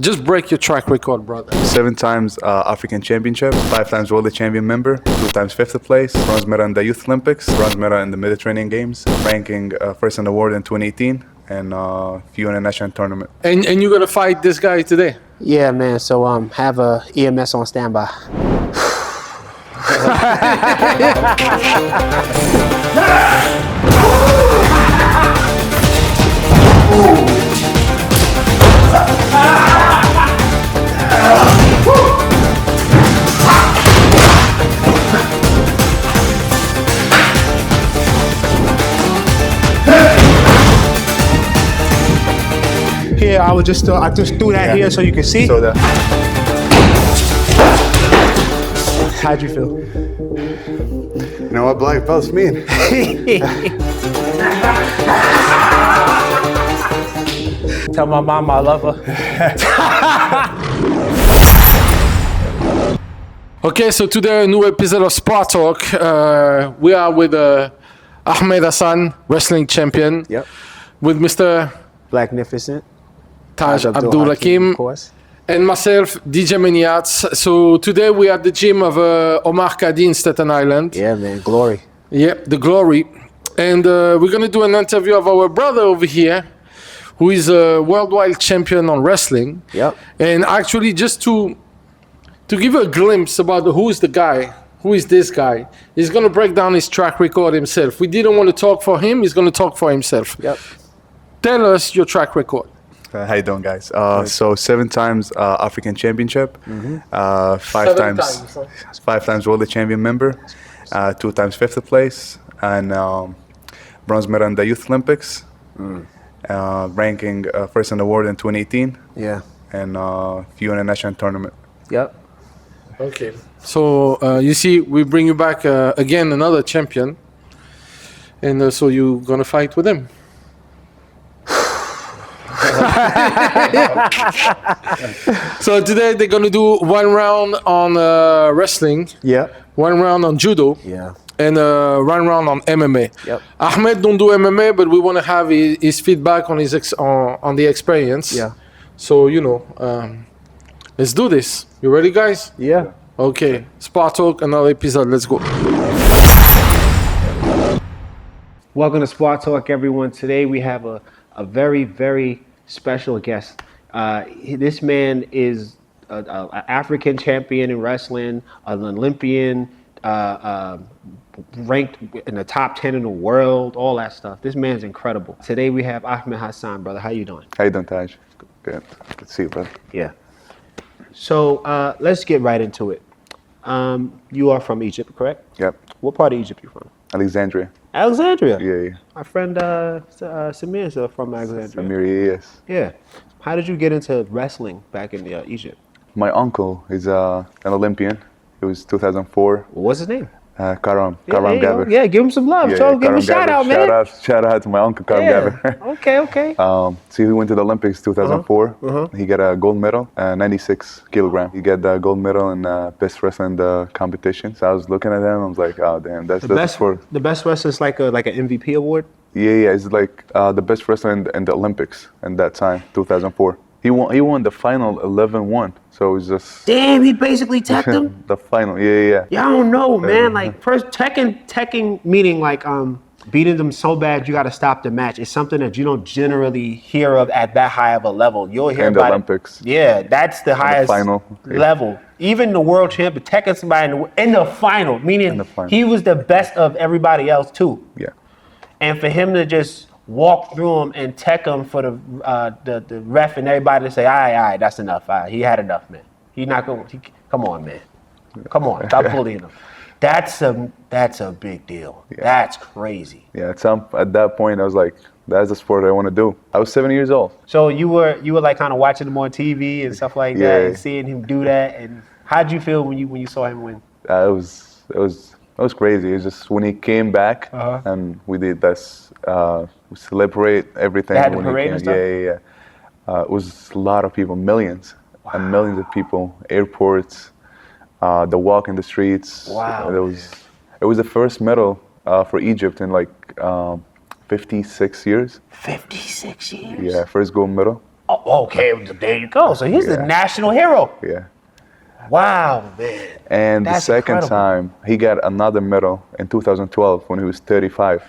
Just break your track record, brother. 7 times African championship, 5 times world champion member, 2 times 5th place, bronze medal in the Youth Olympics, bronze medal in the Mediterranean Games, ranking first in the world in 2018, and few in a national tournament. And you're gonna fight this guy today? Yeah, man. So have a EMS on standby. Here, I just threw that here so you can see. So that. How'd you feel? You know what black belts mean? Tell my mama I love her. Okay, so today a new episode of Sport Talk. We are with Ahmed Hassan, wrestling champion. Yep. With Mr. Blacknificent. Taj Abdul Hakim. Of course. And myself, DJ Miniats. So today we are at the gym of Omar Kadi in Staten Island. Yeah, man. Glory. Yep, the Glory. And we're going to do an interview of our brother over here, who is a worldwide champion on wrestling. Yep. And actually, just to give you a glimpse about who is the guy, who is this guy, he's going to break down his track record himself. We didn't want to talk for him. He's going to talk for himself. Yep. Tell us your track record. How you doing, guys? So 7 times African championship, 5 times world champion member, 2 times 5th place, and bronze medal in the Youth Olympics, ranking first in the world in 2018. Yeah. And few in a national tournament. Yep. Okay. So you see, we bring you back again another champion, and so you're gonna fight with him. So today they're gonna do 1 round on wrestling, Yeah. 1 round on judo, Yeah. and 1 round on MMA. Yep. Ahmed don't do MMA, but we want to have his feedback on his on the experience. Yeah. So let's do this. You ready, guys? Yeah. Okay. Sport Talk, another episode. Let's go. Welcome to Sport Talk, everyone. Today we have a very, very special guest. This man is an African champion in wrestling, an Olympian, ranked in the top 10 in the world, all that stuff. This man's incredible. Today we have Ahmed Hassan, brother. How you doing? How you doing, Taj? Good. Good to see you, brother. Yeah. So let's get right into it. You are from Egypt, correct? Yep. What part of Egypt you from? Alexandria. Alexandria. Yeah. My friend Samir is from Alexandria. Amir, yes. Yeah. How did you get into wrestling back in Egypt? My uncle is an Olympian. It was 2004. What's his name? Karam Hey, Gaber. yeah, give him some love. Give him a shout out, man. Shout out to my uncle Karam Gaber. Okay. So he went to the Olympics 2004. He got a gold medal, 96 kilogram. He got the gold medal in best wrestler in the competition. So I was looking at him. I was like, oh damn, that's for the best wrestler is like an MVP award. Yeah. It's like the best wrestler in the Olympics in that time, 2004. He won the final 11-1. So it was just Damn, he basically teched him. the final. Yeah. Yeah, I don't know, man. Like first teching meaning like beating them so bad you got to stop the match. It's something that you don't generally hear of at that high of a level. You'll hear In the about Olympics. Yeah, that's the highest final level. Even the world champion teching somebody in the final, meaning he was the best of everybody else too. Yeah. And for him to just walk through him and tech him for the ref and everybody to say, all right, that's enough. He had enough, man. He's not going. Come on, man. Come on, stop bullying him. That's a big deal. Yeah. That's crazy. Yeah, at that point I was like, that's the sport I want to do. I was 7 years old. So you were like kind of watching him on TV and stuff like that, and seeing him do that. And how'd you feel when you saw him win? It was crazy. It was just when he came back and we did this. We celebrate everything. They had the when parade he came. and stuff? Yeah. It was a lot of people, millions and millions of people. Airports, the walk in the streets. Wow. It was the first medal for Egypt in like 56 years. 56 years? Yeah, first gold medal. Oh, okay, there you go. So he's the national hero. Yeah. Wow, man. And That's the second incredible. time, he got another medal in 2012 when he was 35.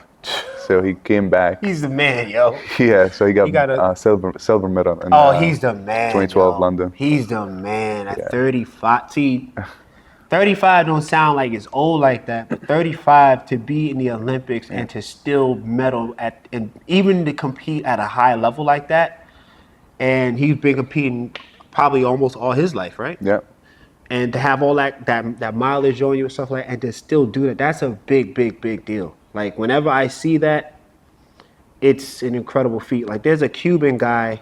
So he came back. He's the man, yo. Yeah, so he got, got a- silver medal in He's the man. 2012 yo. London. He's the man at Yeah. 35. See, 35 don't sound like it's old like that, but 35 to be in the Olympics and to still medal at, and even to compete at a high level like that, and he's been competing probably almost all his life, right? Yeah. And to have all that mileage on you and stuff like that, and to still do that, that's a big deal. Like, whenever I see that, it's an incredible feat. Like, there's a Cuban guy,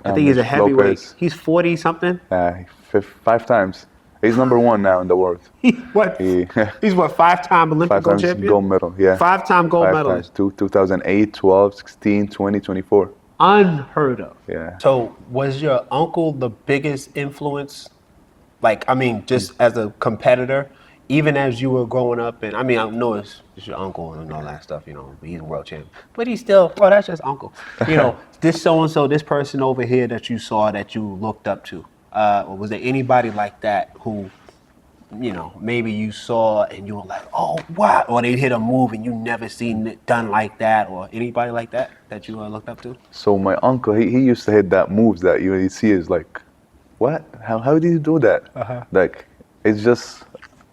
I think he's a heavyweight. Lopez. He's 40 something. 5 times. He's number 1 now in the world. He's what, 5-time Olympic 5 times champion? gold medal, yeah. 5-time gold 5 medalist. times, 2008, 12, 16, 20, 24. Unheard of. Yeah. So, was your uncle the biggest influence? Like, I mean, just as a competitor, even as you were growing up, and I mean, I know it's your uncle and all that stuff, you know, he's a world champion, but he's still, that's just uncle. You know, this so-and-so, this person over here that you saw that you looked up to, or was there anybody like that who, you know, maybe you saw and you were like, oh, wow, or they hit a move and you never seen it done like that, or anybody like that you looked up to? So my uncle, he used to hit that moves that you see is like, what? How did you do that? Like, it's just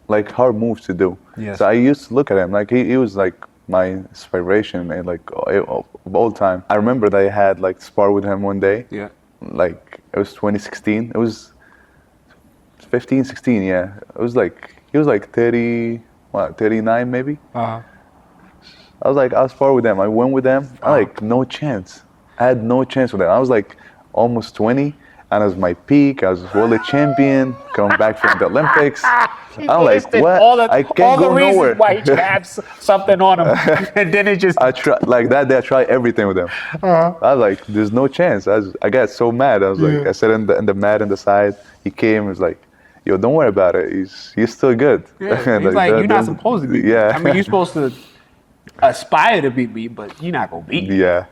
like hard moves to do. Yes. So I used to look at him, like he was like my inspiration and like all time. I remember that I had like spar with him one day. Yeah. Like it was 2016. It was 15, 16, yeah. It was like, he was like 39 maybe. I was like, I'll spar with them. I went with them. I like, no chance. I had no chance with them. I was like almost 20. And it was my peak. I was world champion, coming back from the Olympics. I'm like, what? I can't go nowhere. Why he had something on him, and then it just. I try like that day. I tried everything with him. I was like, there's no chance. I got so mad. I was like, I sat in the mat on the side. He came. He was like, yo, don't worry about it. He's still good. Yeah. He's like, you're not supposed to beat me. Yeah. I mean, you're supposed to aspire to beat me, but you're not gonna beat me. Yeah.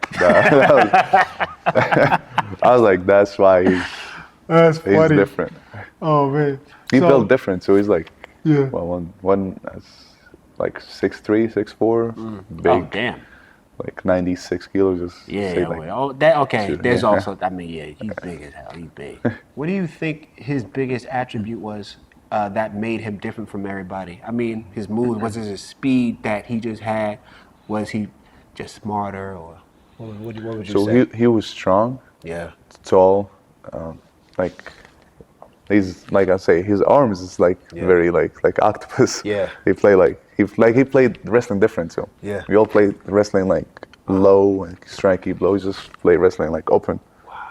I was like, that's why he's different. Oh man. He built different, so he's like, Yeah. well, one like 6'3", 6'4", big, Oh damn. like 96 kilos. Just Yeah. say, Yeah, like, wait. Oh, that okay. shoot, There's yeah. also. I mean, yeah, he's big as hell. He's big. What do you think his biggest attribute was that made him different from everybody? I mean, his moves. Was it his speed that he just had? Was he just smarter, or what would you so say? he was strong, Yeah. tall, like he's like I say, his arms is like very like octopus. Yeah. He played wrestling different too. Yeah. We all played wrestling like low and strikey blows. Just play wrestling like open,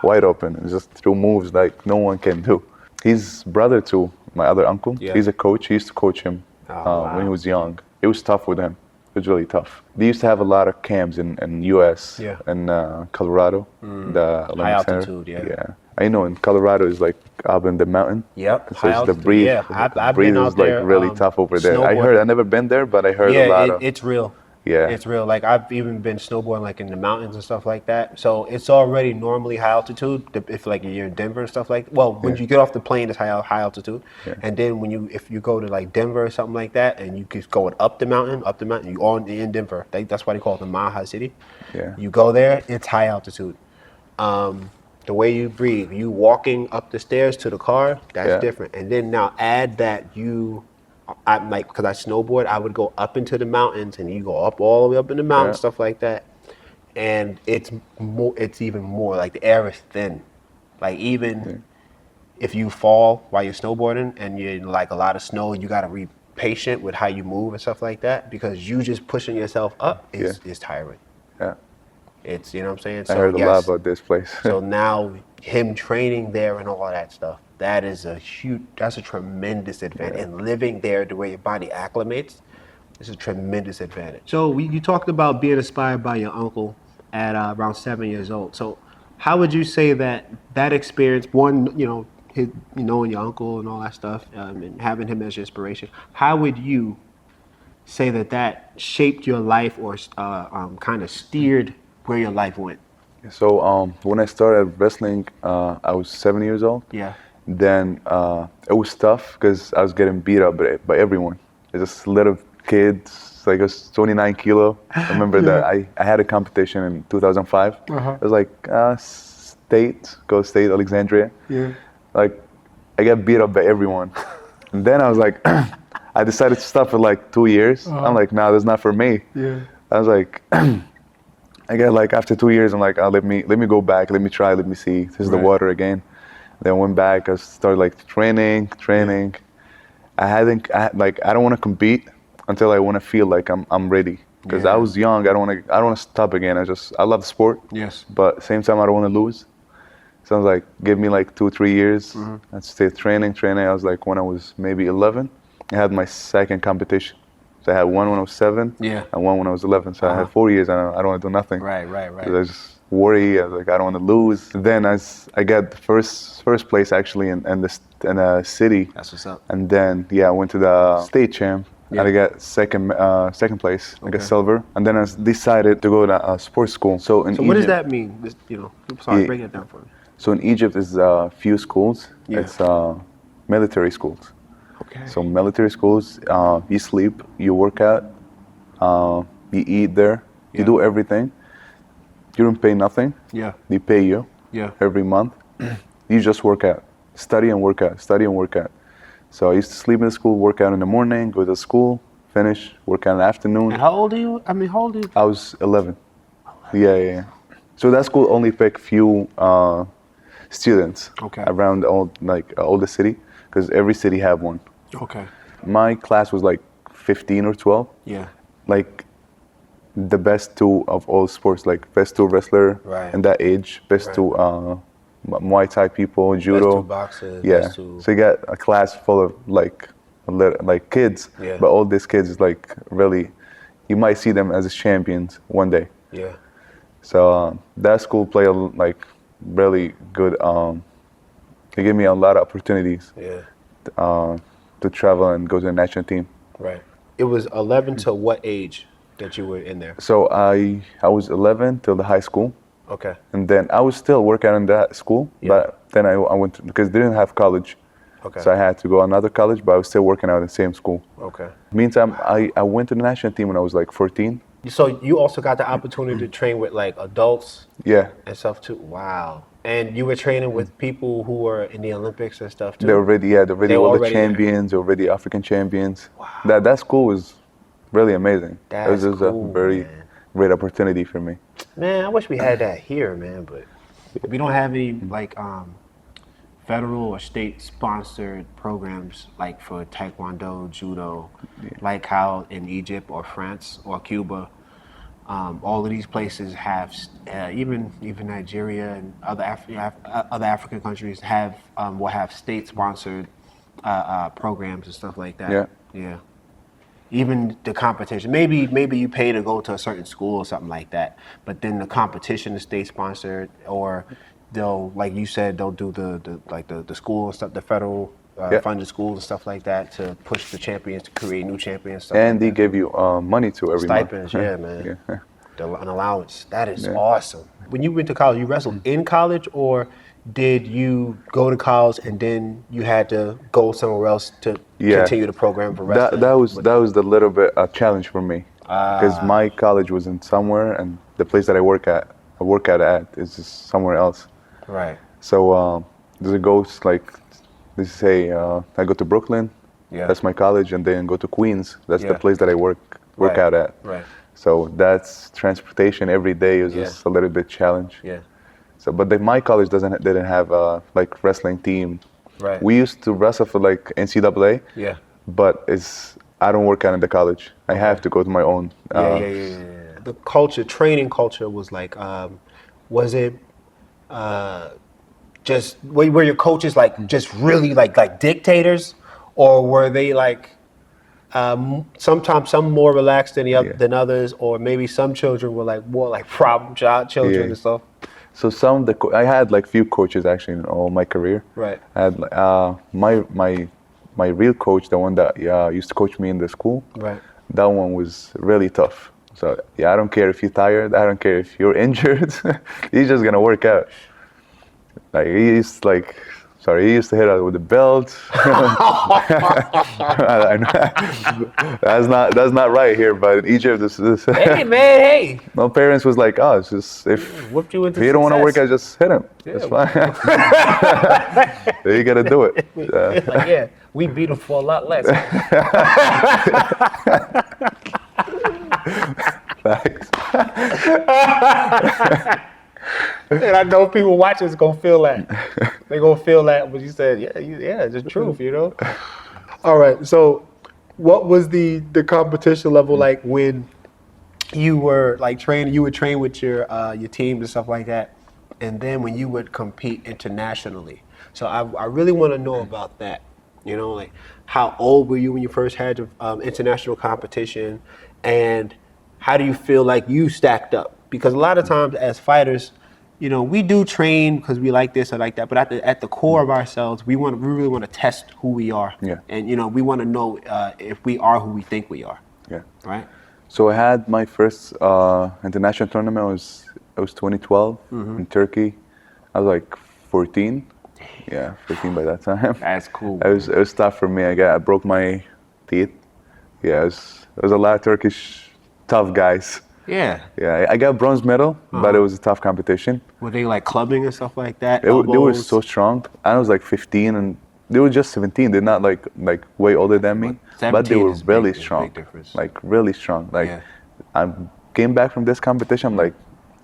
wide open, and just through moves like no one can do. He's brother to my other uncle. Yeah. He's a coach. He used to coach him when he was young. It was tough with him. It was really tough. They used to have a lot of camps in U.S. Yeah. in Colorado, the Olympic High Center. altitude, yeah. I know in Colorado is like up in the mountain. Yep. So High it's the altitude. breeze. Yeah, I've breeze been out is like there, really tough over there. I snowboarding. heard. I never been there, but I heard a lot of. It's real. Yeah. It's real. Like, I've even been snowboarding like in the mountains and stuff like that. So it's already normally high altitude. If like you're in Denver and stuff like, well, when you get off the plane, it's high altitude. Yeah. And then if you go to like Denver or something like that, and you keep going up the mountain, you in Denver. That's why they call it the Mile High City. Yeah. You go there, it's high altitude. The way you breathe, you walking up the stairs to the car, that's different. And then now add that I'm like, because I snowboard, I would go up into the mountains, and you go up all the way up in the mountains, stuff like that. And it's even more like the air is thin. Like, even if you fall while you're snowboarding and you're in like a lot of snow, you got to be patient with how you move and stuff like that, because you just pushing yourself up is tiring. Yeah. It's, you know what I'm saying? I heard a lot about this place. So now him training there and all that stuff, that's a tremendous advantage. And living there the way your body acclimates is a tremendous advantage. So you talked about being inspired by your uncle at around 7 years old. So how would you say that experience, one, knowing your uncle and all that stuff, and having him as your inspiration, how would you say that shaped your life or kind of steered where your life went? So when I started wrestling, I was 7 years old. Yeah. Then it was tough because I was getting beat up by everyone. It's just little kids. Like I was 29 kilo. I remember that I had a competition in 2005. It was like State, Alexandria. Yeah. Like I got beat up by everyone. And then I was like, I decided to stop for like 2 years. I'm like, nah, that's not for me. Yeah. I was like, I got like after 2 years, I'm like, oh, let me go back, let me try, let me see. This is the water again. Then went back. I started like training. I don't want to compete until I want to feel like I'm ready. Because I was young. I don't want to stop again. I love the sport. Yes. But at the same time, I don't want to lose. So I was like, give me like 2-3 years. I stayed training. I was like, when I was maybe 11, I had my second competition. So I had one when I was 7, and one when I was 11. So I had 4 years, and I don't want to do nothing. Right. I just worry. I was like, I don't want to lose. Then I got the first place actually in a city. That's what's up. And then I went to the state champ. And I got second place. I got silver. And then I decided to go to a sports school. So in Egypt, what does that mean? Sorry, break it down for me. So in Egypt is a few schools. It's military schools. Okay. So military schools, you sleep, you work out, you eat there, you do everything. You don't pay nothing. Yeah. They pay you every month. You just work out, study and work out. So I used to sleep in the school, work out in the morning, go to school, finish, work out in the afternoon. And how old are you? I was 11. Yeah. So that school only picked few students around all the city, because every city have one. Okay. My class was like 15 or 12. Yeah. Like the best two of all sports, like best two wrestler in that age, best two Muay Thai people, Judo. Best two boxers. Yeah. Best two... So you got a class full of like kids, but all these kids is like really, you might see them as champions one day. Yeah. So that school played like really good. They gave me a lot of opportunities. Yeah. To travel and go to the national team. Right. It was 11 to what age that you were in there? So I was 11 till the high school. Okay. And then I was still working in that school, but then I went to, because they didn't have college. Okay. So I had to go another college, but I was still working out in the same school. Okay. Meantime, I went to the national team when I was like 14. So you also got the opportunity to train with like adults? Yeah. And stuff too? Wow. And you were training with people who were in the Olympics and stuff too? They're already all the champions, already African champions. Wow. That school was really amazing. It was a very great opportunity for me. Man, I wish we had that here, man, but we don't have any like federal or state sponsored programs like for Taekwondo, Judo, like how in Egypt or France or Cuba. All of these places have, even Nigeria and other African countries will have state-sponsored programs and stuff like that. Yeah. Even the competition, maybe you pay to go to a certain school or something like that, but then the competition is state-sponsored, or they'll, like you said, they'll do the school and stuff, the federal funded schools and stuff like that to push the champions, to create new champions. Stuff and like they that. give you money to every stipends, month. yeah, man. An allowance. That is awesome. When you went to college, you wrestled in college, or did you go to college and then you had to go somewhere else to continue the program for wrestling? That was the little bit a challenge for me, because my college was in somewhere, and the place that I work out at is just somewhere else. Right. So there's a goes like they say I go to Brooklyn, that's my college, and then go to Queens, that's the place that I work out at. Right. So that's transportation every day is just a little bit challenge. Yeah. So, but my college didn't have like wrestling team. Right. We used to wrestle for like NCAA. Yeah. But I don't work out in the college. I have to go to my own. The culture, training culture was like, was it just were your coaches like just really like dictators, or were they like? Sometimes some more relaxed than others, or maybe some children were like more like problem child children and stuff. So I had like few coaches actually in all my career. Right. I had my real coach, the one that used to coach me in the school. Right. That one was really tough. So yeah, I don't care if you're tired. I don't care if you're injured. He's just gonna work out. Like he used to hit us with the belt. That's not right here, but in Egypt, this Hey man, hey. no parents was like, oh, it's just if Whooped you into you don't want to success. work out, just hit him. That's fine. You gotta do it. Like, yeah, we beat him for a lot less. Facts. And I know people watching is gonna feel that. They gonna feel that what you said. Yeah, it's the truth, you know. All right. So, what was the competition level like when you were like training? You would train with your teams and stuff like that, and then when you would compete internationally. So I really want to know about that. You know, like how old were you when you first had your international competition, and how do you feel like you stacked up? Because a lot of times as fighters, you know, we do train because we like this or like that, but at the core of ourselves, we really want to test who we are. Yeah. And, you know, we want to know if we are who we think we are. Yeah. Right? So I had my first international tournament. It was 2012 in Turkey. I was like 14. Yeah, 14 by that time. That's cool. It was tough for me. I broke my teeth. Yeah, it was a lot of Turkish tough guys. Yeah. Yeah, I got bronze medal, but it was a tough competition. Were they like clubbing and stuff like that? They were Elbows? so strong. I was like 15 and they were just 17. They're not like way older than me, but they 17 were is really big strong. difference. Like really strong. Like Yeah. I came back from this competition. I'm like,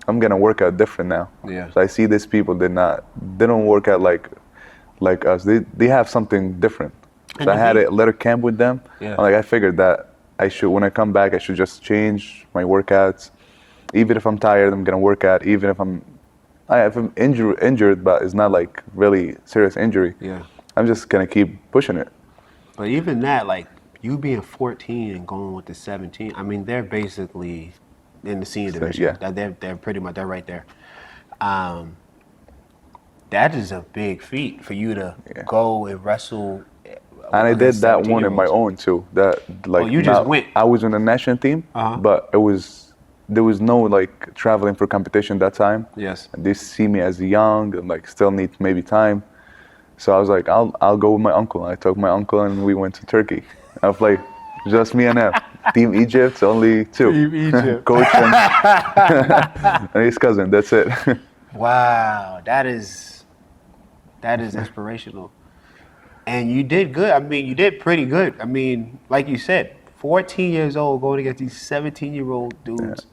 I'm gonna work out different now. Yeah. So I see these people. They don't work out like us. They have something different. And So I the had thing- a little camp with them. Yeah. Like I figured that when I come back, I should just change my workouts. Even if I'm tired, I'm gonna work out. Even if I'm injured, but it's not like really serious injury. Yeah. I'm just gonna keep pushing it. But even that, like you being 14 and going with the 17, I mean, they're basically in the senior division. yeah. They're pretty much, they're right there. That is a big feat for you to go and wrestle. And I did against that one on my 17-year-olds. own too. That like you just went? I was on the national team, but there was no like traveling for competition that time. Yes. They see me as young and like still need maybe time. So I was like, I'll go with my uncle. I took my uncle and we went to Turkey. I was like, just me and him. Team Egypt, only two. Team Egypt. Coach and his cousin. That's it. Wow, that is inspirational. And you did good. I mean, you did pretty good. I mean, like you said, 14 years old going against these 17-year-old dudes,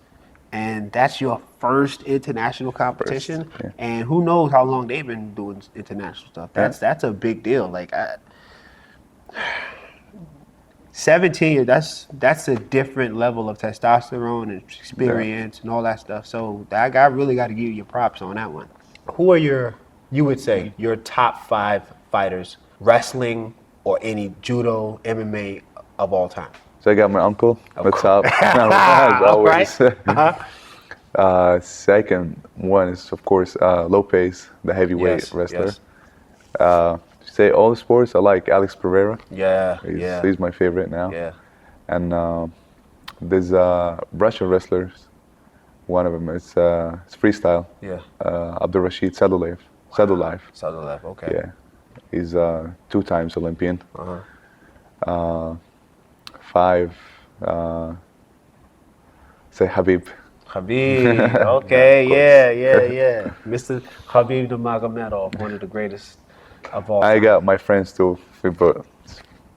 and that's your first international competition. yeah. And who knows how long they've been doing international stuff. That's a big deal. Like 17 years, that's a different level of testosterone and experience and all that stuff. So I really got to give you your props on that one. Who are you would say, your top 5 fighters, wrestling or any judo, MMA of all time? So I got my uncle. What's up? As always. Second one is of course Lopez, the heavyweight wrestler. Yes. Say all the sports. I like Alex Pereira. Yeah, He's my favorite now. Yeah. And there's Russian wrestlers. One of them is it's freestyle. Yeah. Abdul Rashid Sadulev. Southern okay. Yeah. He's 2 times Olympian. 5. Say Habib. Habib, okay, yeah. Mr. Habib Nurmagomedov, one of the greatest of all I time. got my friends too. But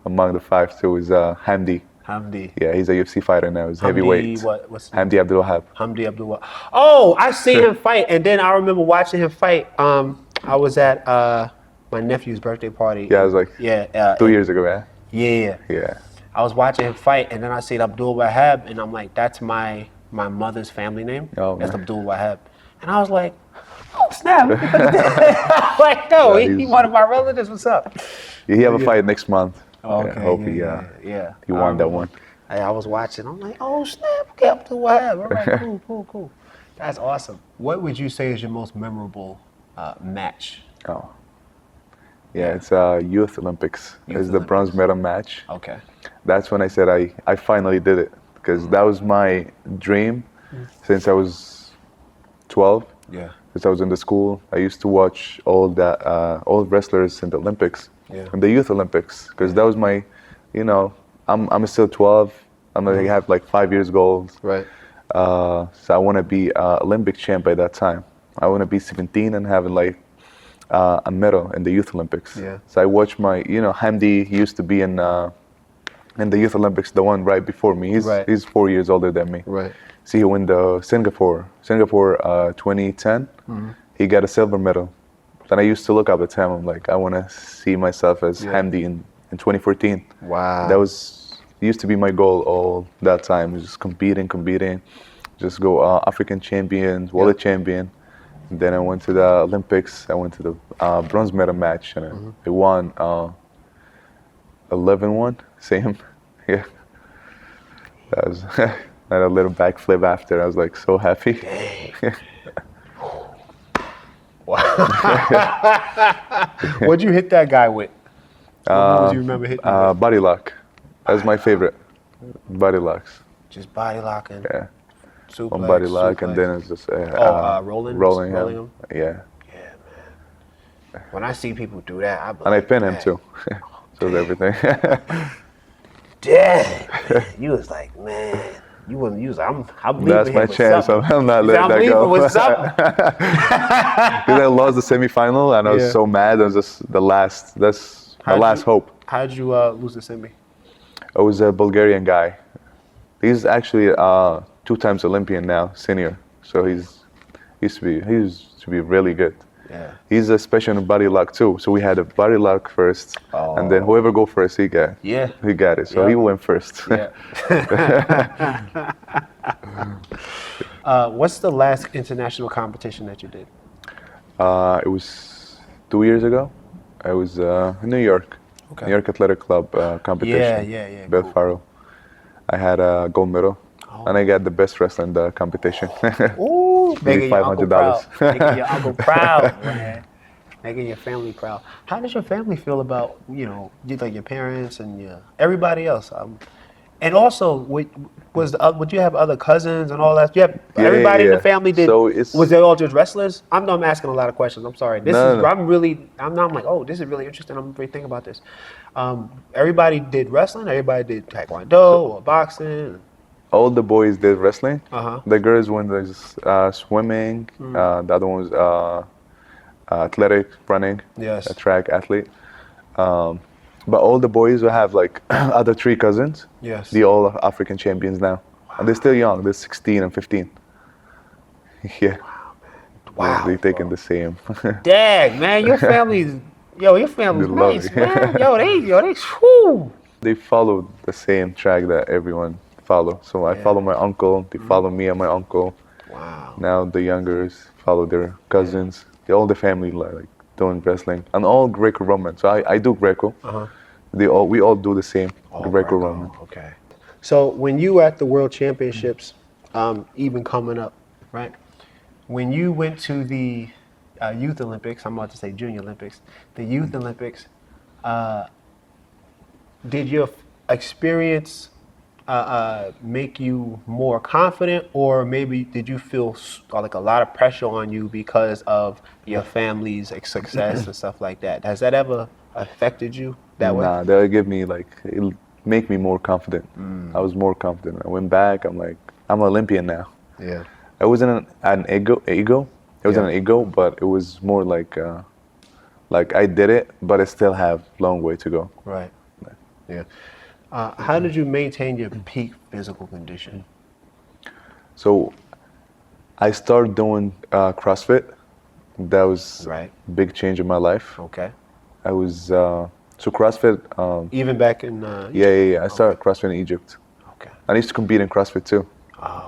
among the 5 too is Hamdi. Hamdi. Yeah, he's a UFC fighter now. He's heavyweight. What's Hamdi Abdul Wahab. Hamdi Abdul. Oh, I seen him fight, and then I remember watching him fight. I was at my nephew's birthday party. Yeah, it was like 2 years ago, man. Yeah. Yeah. I was watching him fight, and then I seen Abdul Wahab, and I'm like, that's my mother's family name. Oh, That's man. Abdul Wahab. And I was like, oh, snap. I'm like, no, Yeah, he one of my relatives. What's up? He have a fight next month. Okay, I hope yeah. he won that one. I was watching. I'm like, oh, snap. Okay, Abdul Wahab. All right, cool. That's awesome. What would you say is your most memorable match? Oh. Yeah, it's Youth Olympics. It's the bronze medal match. Okay. That's when I said I finally did it. because that was my dream since I was 12. Yeah. Since I was in the school, I used to watch all wrestlers in the Olympics, in the Youth Olympics, because that was my, I'm still 12. I'm gonna have like 5 years goals. Right. So I want to be Olympic champ by that time. I want to be 17 and having like a medal in the Youth Olympics. Yeah. So I watched my, Hamdi, he used to be in the Youth Olympics, the one right before me. He's 4 years older than me. Right. See, he won the Singapore 2010. He got a silver medal. And I used to look up at him. I'm like, I want to see myself as Hamdi in 2014. Wow. That used to be my goal all that time. Just competing, just go African champion, world champion. And then I went to the Olympics. I went to the bronze medal match, and I won 11-1. Same, yeah. That was. I had a little backflip after. I was like so happy. What'd you hit that guy with? What moves you remember hitting? Body lock. That was my favorite. Body locks. Just body locking. Yeah. Suplex, One body lock, and then it's just rolling him. Yeah. Yeah, man. When I see people do that, I believe. And I pin him too. So everything. Dang. You was like, man. You was like, I'm leaving. That's my chance. I'm not letting that go. What's up? Because I lost the semifinal, and I was so mad. It was just the last. That's my last hope. How'd you lose the semi? I was a Bulgarian guy. He's actually 2 times Olympian now, senior. So he used to be really good. Yeah. He's a special in body lock too. So we had a body lock first, and then whoever go first, he got it. So he went first. Yeah. What's the last international competition that you did? It was 2 years ago. I was in New York, New York Athletic Club competition. Yeah. Beth Faro. I had a gold medal, and I got the best wrestler in the competition. Ooh, making your uncle proud. $500. Making your uncle proud, man. Making your family proud. How does your family feel about, like your parents and everybody else? And also, would you have other cousins and all that? You have everybody in the family did. So was they all just wrestlers? I'm asking a lot of questions. I'm sorry. I'm like, oh, this is really interesting. I'm really thinking about this. Everybody did wrestling. Everybody did taekwondo or boxing. All the boys did wrestling. The girls went swimming. The other one was athletic, running. Yes. A track athlete. But all the boys will have like other 3 cousins. Yes. They all are African champions now. Wow. And they're still young. They're 16 and 15. Yeah. Wow. They're taking the same. Dang, man, your family's nice, man. Whew. They follow the same track that everyone follow. So I follow my uncle. They follow me and my uncle. Wow. Now the youngers follow their cousins. All the family like doing wrestling, and all Greco-Roman. So I do Greco. We all do the same Greco-Roman. Okay. So when you were at the World Championships, even coming up, right? When you went to the Youth Olympics, I'm about to say Junior Olympics, the Youth Olympics, did your experience make you more confident, or maybe did you feel like a lot of pressure on you because of your family's success and stuff like that? Has that ever affected you that way? Nah, that would give me it'll make me more confident. I was more confident. I went back, I'm like, I'm an Olympian now. Yeah. It wasn't an ego. It wasn't an ego, but it was more like I did it, but I still have long way to go. Right. Yeah. How did you maintain your peak physical condition? So I started doing CrossFit. That was a big change in my life. Okay. I was so CrossFit. Even back in Yeah. I started CrossFit in Egypt. Okay. I used to compete in CrossFit too. Oh.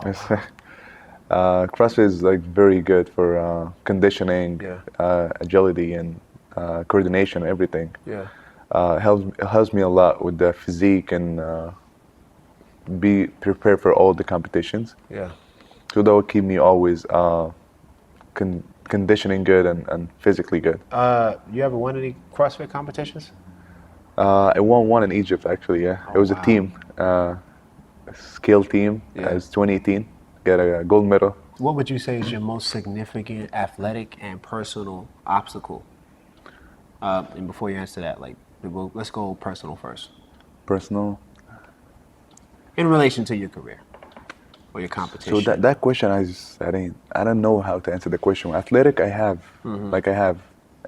CrossFit is very good for conditioning, agility, and coordination, everything. Yeah. Helps me a lot with the physique and be prepared for all the competitions. Yeah. So that will keep me always conditioning good and physically good. You ever won any CrossFit competitions? I won one in Egypt actually. Yeah, it was a team. scale team as 2018. Get a gold medal. What would you say is your most significant athletic and personal obstacle? And before you answer that, let's go personal first. Personal. In relation to your career or your competition. So that question, I don't know how to answer the question. Athletic, I have I have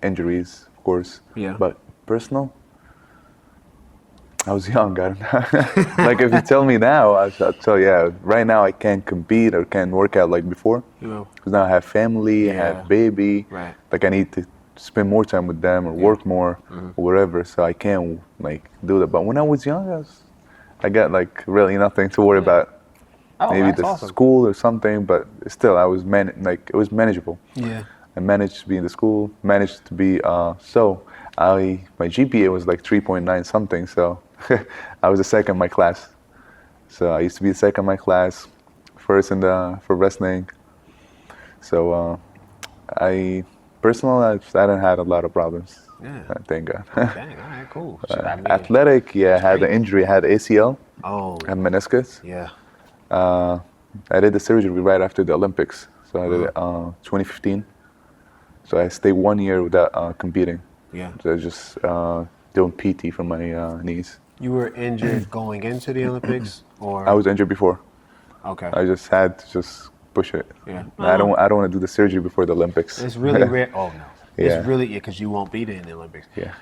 injuries, of course. Yeah. But personal, I was young. I don't know. Like if you tell me now, I'll tell you. Yeah, right now I can't compete or can't work out like before. Because now I have family, I have baby. Right. Like I need to spend more time with them or work more or whatever. So I can't do that. But when I was young, I got like really nothing to worry about. Oh, maybe the awesome. school or something, but still I was it was manageable. Yeah. I managed to be in the school, managed to be my GPA was like 3.9 something, so I was the second in my class. So I used to be the second in my class, first for wrestling. So I don't have a lot lot Yeah. Thank God. Okay, all right, cool. So, Athletic, I had an injury. I had ACL. Oh. I had meniscus. Yeah. I did the surgery right after the Olympics. So I did it 2015. So I stayed 1 year without competing. Yeah. So I was just doing PT for my knees. You were injured going into the Olympics, or I was injured before. Okay. I just had to just push it. Yeah. I don't want to do the surgery before the Olympics. It's really rare. Oh no. Yeah. It's really because you won't be there in the Olympics. Yeah.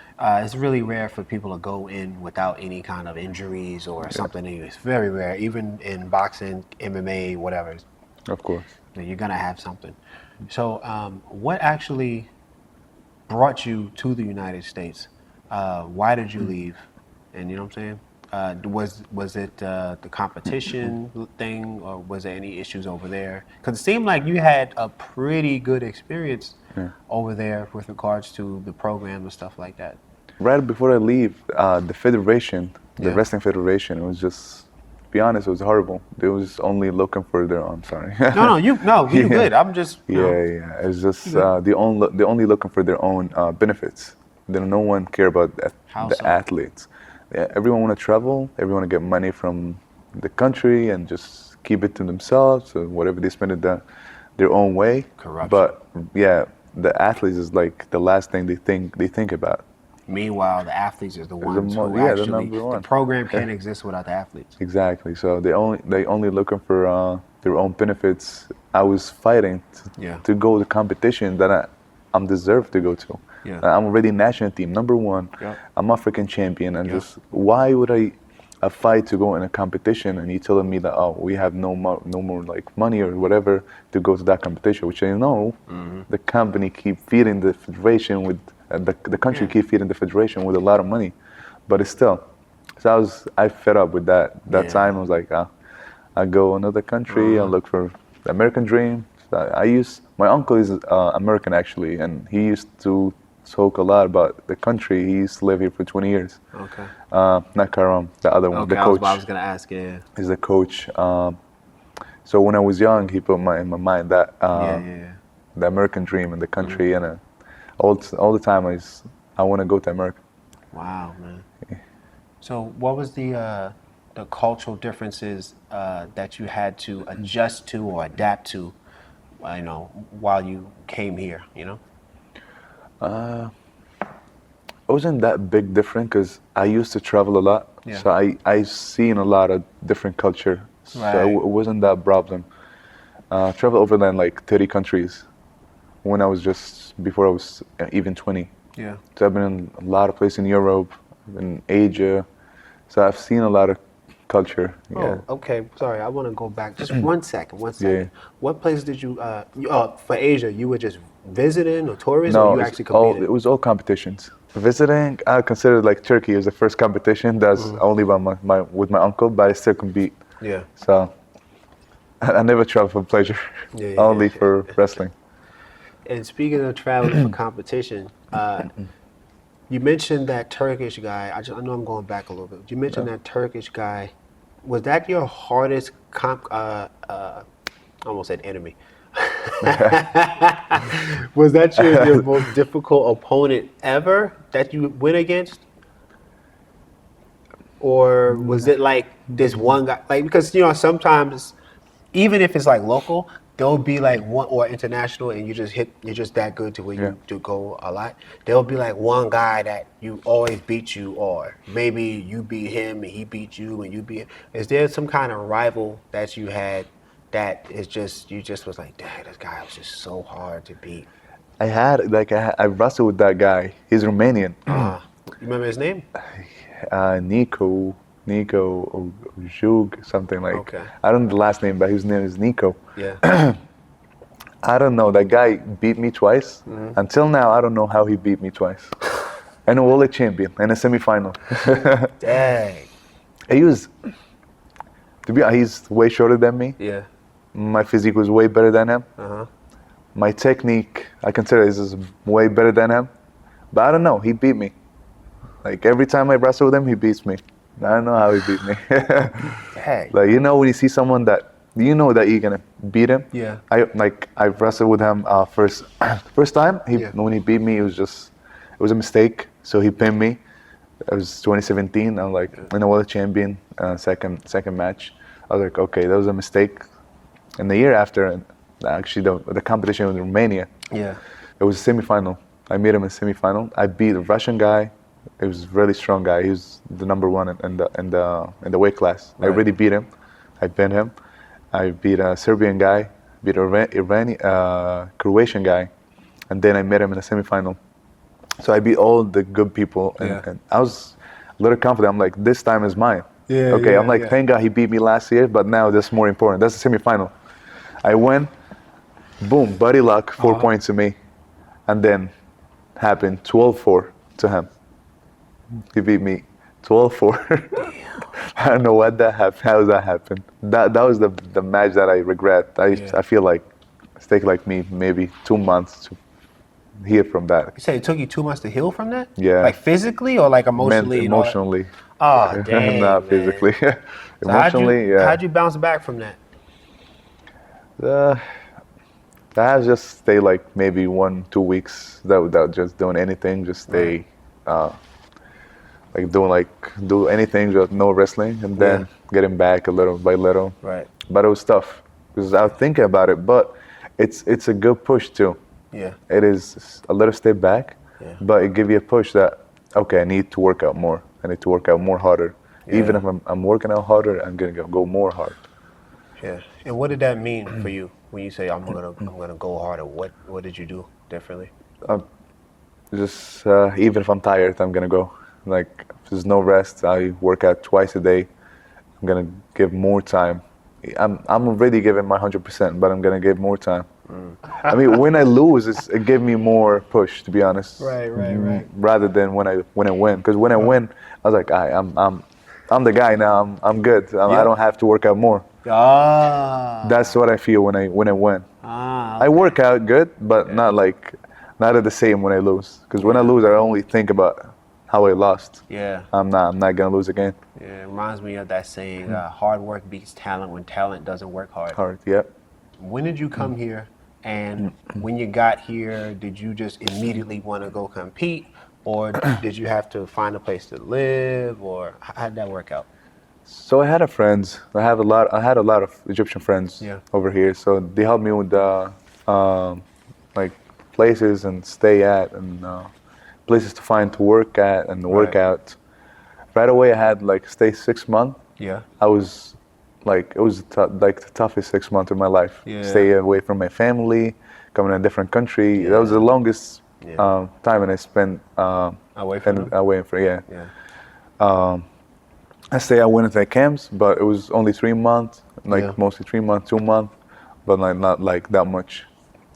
It's really rare for people to go in without any kind of injuries or something. It's very rare, even in boxing, MMA, whatever. Of course. You're gonna have something. So, what actually brought you to the United States? Why did you leave? And you know what I'm saying? Was it the competition thing, or was there any issues over there? Because it seemed like you had a pretty good experience over there with regards to the program and stuff like that. Right before I leave, the federation, the wrestling federation, it was just, to be honest, it was horrible. They was only looking for their own. Sorry. You good. I'm just. Yeah. It's just they only looking for their own benefits. No one care about the athletes. Yeah, everyone want to travel. Everyone want to get money from the country and just keep it to themselves. So whatever they spend it their own way. Corruption. But yeah, the athletes is like the last thing they think about. Meanwhile, the athletes is the ones who the actually. number one. The program can't exist without the athletes. Exactly. So they only looking for their own benefits. I was fighting to go to competition that I'm deserved to go to. Yeah. I'm already national team #1. Yeah. I'm African champion, and just why would I fight to go in a competition and you telling me that we have no more like money or whatever to go to that competition, which I know the company keep feeding the federation with the country keep feeding the federation with a lot of money, but it's still. So I fed up with that time. I was like, I go another country and look for the American dream. So my uncle is American actually, and he used to talk a lot about the country. He used to live here for 20 years. Okay. Not Karam, the other one, the coach. I was gonna ask. Yeah. He's the coach. So when I was young, he put in my mind that the American dream in the country, and all the time I want to go to America. Wow, man. Yeah. So what was the cultural differences that you had to adjust to or adapt to, while you came here? It wasn't that big different because I used to travel a lot, so I seen a lot of different culture. Right. So it wasn't that problem. Travel over then like 30 countries when I was before I was even 20. Yeah. So I've been in a lot of places in Europe, in Asia. So I've seen a lot of culture. Yeah. Oh, okay. Sorry, I want to go back just 1 second. 1 second. Yeah. What place did you? For Asia, you were just visiting or tourism, No, or you actually competed? it was all competitions. Visiting, I considered like Turkey was the first competition. That's only by with my uncle, but I still compete. Yeah. So I never travel for pleasure, only for wrestling. And speaking of traveling for competition, you mentioned that Turkish guy. I know I'm going back a little bit. You mentioned that Turkish guy. Was that your hardest I almost said enemy. Was that your most difficult opponent ever that you went against? or was it like this one guy? Like, because sometimes even if it's like local, there'll be like one, or international, and you're just that good to where you do go a lot. There'll be like one guy that you always beat you, or maybe you beat him and he beat you and you beat him. Is there some kind of rival that you had that is just, you just was like, dang, this guy was just so hard to beat? I wrestled with that guy. He's Romanian. You remember his name? Nico Ojug, something like. Okay. I don't know the last name, but his name is Nico. Yeah. I don't know. That guy beat me twice. Until now, I don't know how he beat me twice. And a world champion in a semifinal. Dang. He was, he's way shorter than me. Yeah. My physique was way better than him. My technique, I consider this is way better than him. But I don't know. He beat me. Like every time I wrestle with him, he beats me. I don't know how he beat me. Dang. Like when you see someone that you know that you're gonna beat him. Yeah. I wrestled with him first time. When he beat me, it was a mistake. So he pinned me. It was 2017. I'm like in a world champion. Second match. I was like, okay, that was a mistake. And the year after, actually the competition was in Romania. Yeah. It was a semifinal. I made him in semifinal. I beat a Russian guy. It was a really strong guy. He was the number one in the weight class. Right. I really beat him. I pinned him. I beat a Serbian guy, beat a Croatian guy, and then I met him in the semifinal. So I beat all the good people, and I was a little confident. I'm like, this time is mine. Yeah. Okay. Yeah, I'm like, thank God he beat me last year, but now that's more important. That's the semifinal. I win. Boom, buddy luck, 4 points to me, and then happened 12-4 to him. He beat me 12-4. I don't know what that happened. How that happened? That was the match that I regret. I feel like it's taken like me maybe 2 months to heal from that. You said it took you 2 months to heal from that? Yeah. Like physically or like emotionally? Emotionally. Oh, dang. Not man. physically. So Emotionally, how'd you bounce back from that? I had just stay like maybe 1-2 weeks without just doing anything. Just stay. Do anything, just no wrestling, and then getting back a little by little. Right. But it was tough because I was thinking about it. But it's a good push too. Yeah. It is a little step back, but it gives you a push that okay, I need to work out more. I need to work out more harder. Yeah. Even if I'm working out harder, I'm gonna go more hard. Yeah. And what did that mean for you when you say I'm gonna go harder? What did you do differently? Just even if I'm tired, I'm gonna go. Like if there's no rest, I work out twice a day. I'm gonna give more time. I'm already giving my 100%, but I'm gonna give more time. I mean, when I lose, it gave me more push, to be honest. Right. Rather than when I win, because when I win, I was like, I'm the guy now. I'm good. I don't have to work out more. That's what I feel when I win. I work out good, but not at the same when I lose. Because when I lose, I only think about how I lost. Yeah. I'm not gonna lose again. Yeah, it reminds me of that saying, hard work beats talent when talent doesn't work hard. Hard, yep. When did you come here? And when you got here, did you just immediately want to go compete? Or did you have to find a place to live? Or how did that work out? So I had I had a lot of Egyptian friends over here. So they helped me with like places and stay at and places to find to work at and work out. Right away, I had stay 6 months. Yeah. I was it was the toughest 6 months of my life. Yeah. Stay away from my family, coming in a different country. That was the longest time and I spent away from them? away from I stay at winter camps, but it was only 3 months, mostly 3 months, 2 months, but not that much.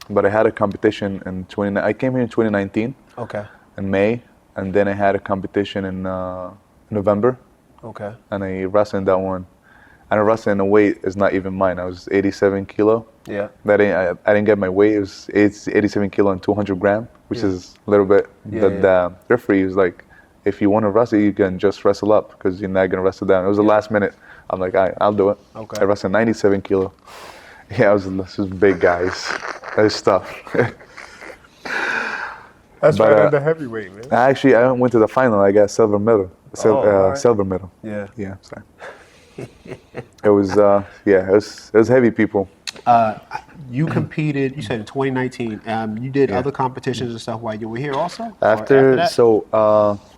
But I had a competition in I came here in 2019. Okay. In May, and then I had a competition in November. Okay. And I wrestled in that one. And I wrestled in a weight is not even mine. I was 87 kilo. Yeah. I didn't get my weight. It's 87 kilo and 200 grams, which is a little bit. The referee was like, if you want to wrestle, you can just wrestle up because you're not gonna wrestle down. It was the last minute. I'm like, I'll do it. Okay. I wrestled 97 kilo. Yeah, this was big guys. That was tough. That's right under heavyweight, man. I went to the final. I got silver medal. alright. Silver medal. Yeah. Yeah, sorry. It was it was heavy people. You competed. You said in 2019. You did other competitions and stuff while you were here also. Or After that? so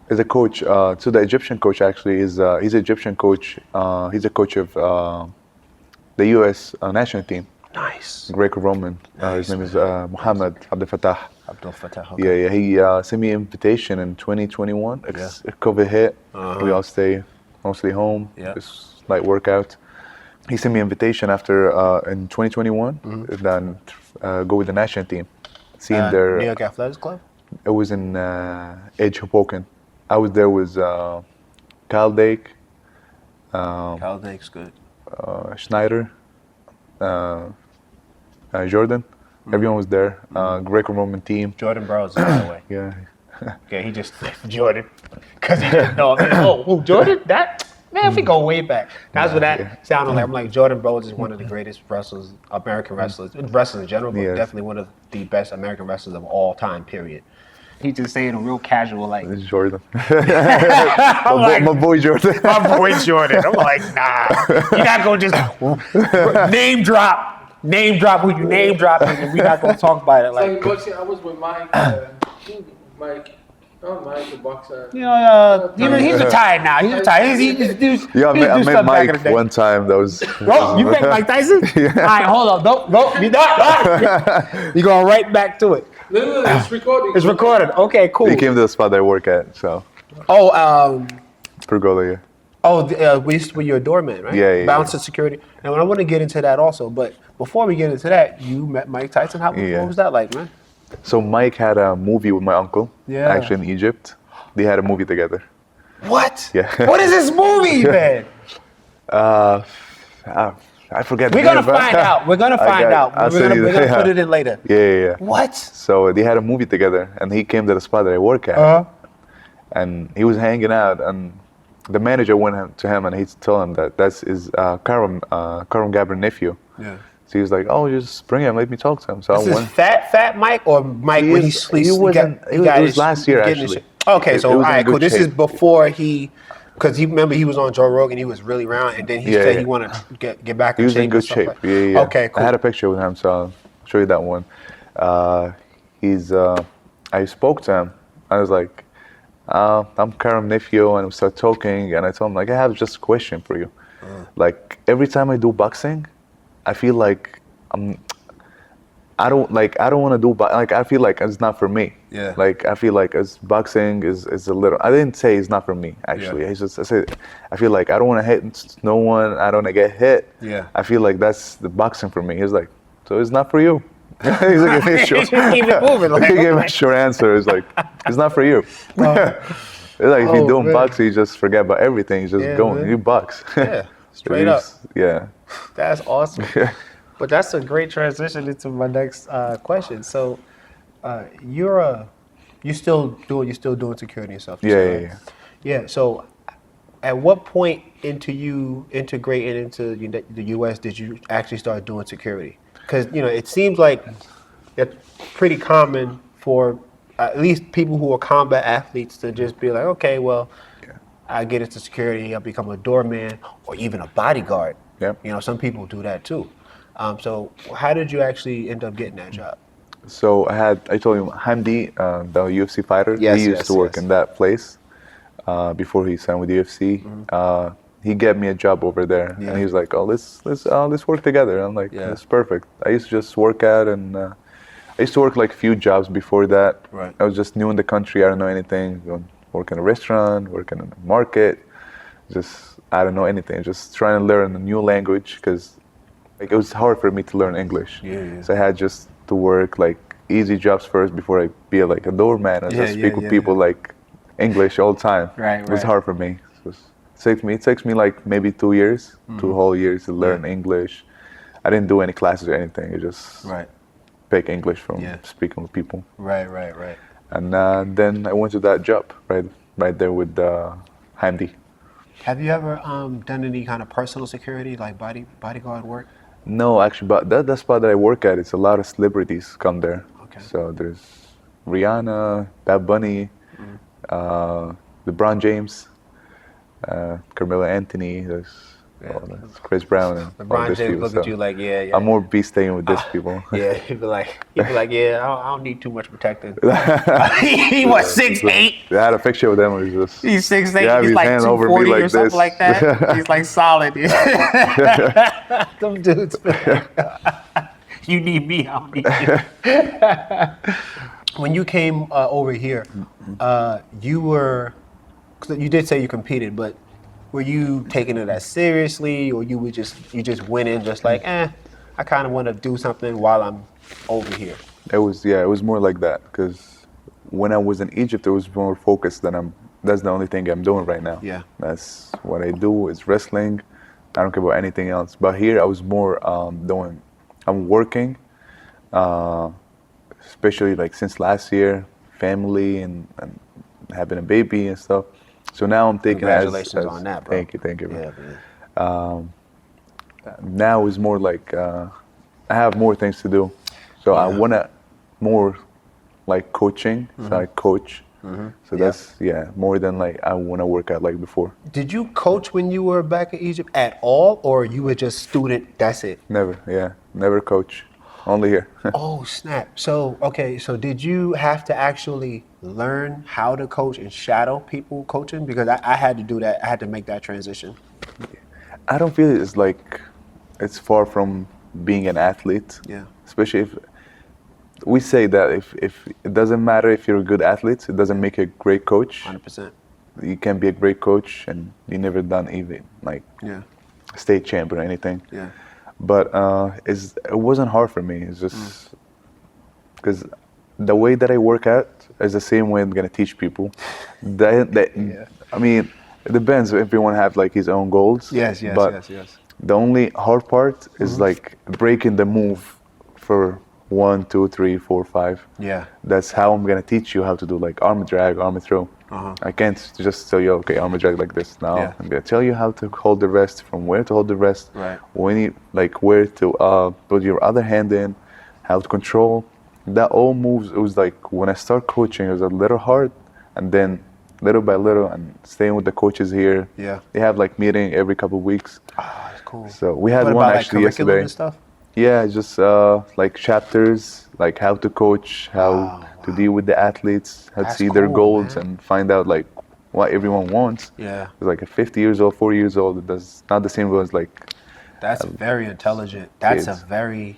as a coach, so the Egyptian coach actually is he's an Egyptian coach. He's a coach of the U.S. National team, Nice. Greco-Roman. His name is Mohammed Abdel Fattah. Abdel Fattah. Okay. Yeah. He sent me an invitation in 2021. COVID hit. We all stay mostly home. Yeah. Just light workout. He sent me an invitation after in 2021. Then go with the national team. Seeing their New York Athletics Club. it was in Edge Hoboken. I was there with Dake, Cal Dake's good. Snyder, Jordan. Everyone was there. Greco-Roman team. Jordan Burroughs, by the way. Yeah. Okay, he just Jordan because he didn't know. Oh, Jordan? That man, we go way back. That's what that sounded like. I'm like, Jordan Burroughs is one of the greatest wrestlers, American wrestlers in general, but definitely one of the best American wrestlers of all time. Period. He's just saying a real casual like. This is Jordan. my boy Jordan. My boy Jordan. I'm like, nah, you're not gonna just name drop who you name drop, and we're not gonna talk about it like. I was with Mike. Mike, the boxer. You know, he's retired now. He's retired. I met Mike one time. That was. Oh, you met Mike Tyson? Yeah. All right, hold on. Don't. You're not. You're going right back to it. No, it's recording. It's recorded. Okay, cool. He came to the spot that I work at, so. Oh, Pergola, yeah. Oh, we used to be your doorman, right? Yeah. Bouncer security. And I want to get into that also, but before we get into that, you met Mike Tyson. What was that like, man? So Mike had a movie with my uncle. Yeah. Actually in Egypt. They had a movie together. What? Yeah. What is this movie, man? I forget. We're gonna find out. We're gonna find out. We're gonna put it in later. Yeah. What? So they had a movie together, and he came to the spot that I work at, and he was hanging out, and the manager went to him, and he told him that that's his Karam Gaber nephew. Yeah. So he was like, "Oh, just bring him. Let me talk to him." So This I is went. fat Mike, or Mike when he sleeps? It was last year actually. Okay, so all was in right, good cool. This is shape. before because he remember he was on Joe Rogan. He was really round, and then he said he wanted to get back. He was in good shape. Yeah. Okay, cool. I had a picture with him, so I'll show you that one. I spoke to him. I was like, I'm Karam nephew, and we started talking, and I told him like, I have just a question for you. Like every time I do boxing, I feel like I don't want to do I feel like it's not for me. Yeah. Like I feel like boxing is a little. I didn't say it's not for me actually. I said I feel like I don't want to hit no one. I don't want to get hit. Yeah. I feel like that's the boxing for me. He's like, so it's not for you. He's like, Keep it moving. Like, he gave me a short answer. It's like, it's not for you. It's like if you're doing boxing, you just forget about everything. You just go and you box. Yeah. Straight up. Yeah. That's awesome. But that's a great transition into my next question. So, you're still doing security yourself. Yeah. So, at what point into you integrating into the U.S. did you actually start doing security? Because it seems like it's pretty common for at least people who are combat athletes to just be like, okay, well, I get into security, I become a doorman, or even a bodyguard. Yep. Some people do that too. So how did you actually end up getting that job? So I told you, Hamdi, the UFC fighter, he used to work in that place before he signed with UFC. Mm-hmm. He gave me a job over there, and he was like, "Oh, let's work together." I'm like, "That's perfect." I used to just work out, and I used to work like a few jobs before that. Right. I was just new in the country. I don't know anything. Work in a restaurant, work in a market. I don't know anything. Just trying to learn a new language because it was hard for me to learn English. So I had just to work like easy jobs first before I be like a doorman and just speak with people like English all the time. It was hard for me. It takes me like maybe 2 years, 2 whole years to learn English. I didn't do any classes or anything. I just pick English from speaking with people. Right. And then I went to that job right there with Hamdi. Have you ever done any kind of personal security, like bodyguard work? No, actually, but that spot that I work at, it's a lot of celebrities come there. Okay. So there's Rihanna, Bad Bunny, LeBron James. Carmelo Anthony, there's Chris Brown, and all LeBron these James people. look So at you like, yeah. I'm more be staying with these people. Yeah, he'd be like, yeah, I don't need too much protecting. He was 6'8". I had a picture with him. It was just He's 6'8". yeah, He's his like hand over me 240 like or something this. like that. He's like solid. Them dudes. You need me, I don't need you. When you came over here, you did say you competed, but were you taking it as seriously, or you just went in just like, I kind of want to do something while I'm over here? It was more like that, because when I was in Egypt, it was more focused that's the only thing I'm doing right now. Yeah. That's what I do is wrestling. I don't care about anything else. But here I was more I'm working, especially like since last year, family and having a baby and stuff. So now I'm taking Congratulations on that, bro. Thank you, bro. Yeah, man. Now is more like I have more things to do, so I want to more like coaching. So I coach. So that's more than like I want to work out like before. Did you coach when you were back in Egypt at all, or you were just student? That's it. Never coach, only here. Oh snap! So did you have to actually learn how to coach and shadow people coaching? Because I had to do that. I had to make that transition. I don't feel it's like it's far from being an athlete. Yeah. Especially if we say that if it doesn't matter if you're a good athlete, it doesn't make you a great coach. 100%. You can be a great coach and you never done even like state champ or anything. Yeah. But it wasn't hard for me. It's just because the way that I work out is the same way I'm gonna teach people. I mean, it depends. Everyone have like his own goals. Yes. The only hard part is like breaking the move for 1, 2, 3, 4, 5. Yeah. That's how I'm gonna teach you how to do like arm drag, arm throw. I can't just tell you, okay, arm drag like this. Now I'm gonna tell you how to hold the rest, from where to hold the rest, right? When you like where to put your other hand in, how to control. That all moves. It was like when I start coaching, it was a little hard, and then little by little, and staying with the coaches here. Yeah. They have like meeting every couple of weeks. Ah, that's cool. So we had what one about, actually like, curriculum yesterday. And stuff? Yeah, just like chapters, like how to coach, how to deal with the athletes, how That's to see their cool, goals, man. and find out like what everyone wants. Yeah. It's like a 50 years old, 40 years old, it does not the same goal as like. That's very intelligent. That's kids. a very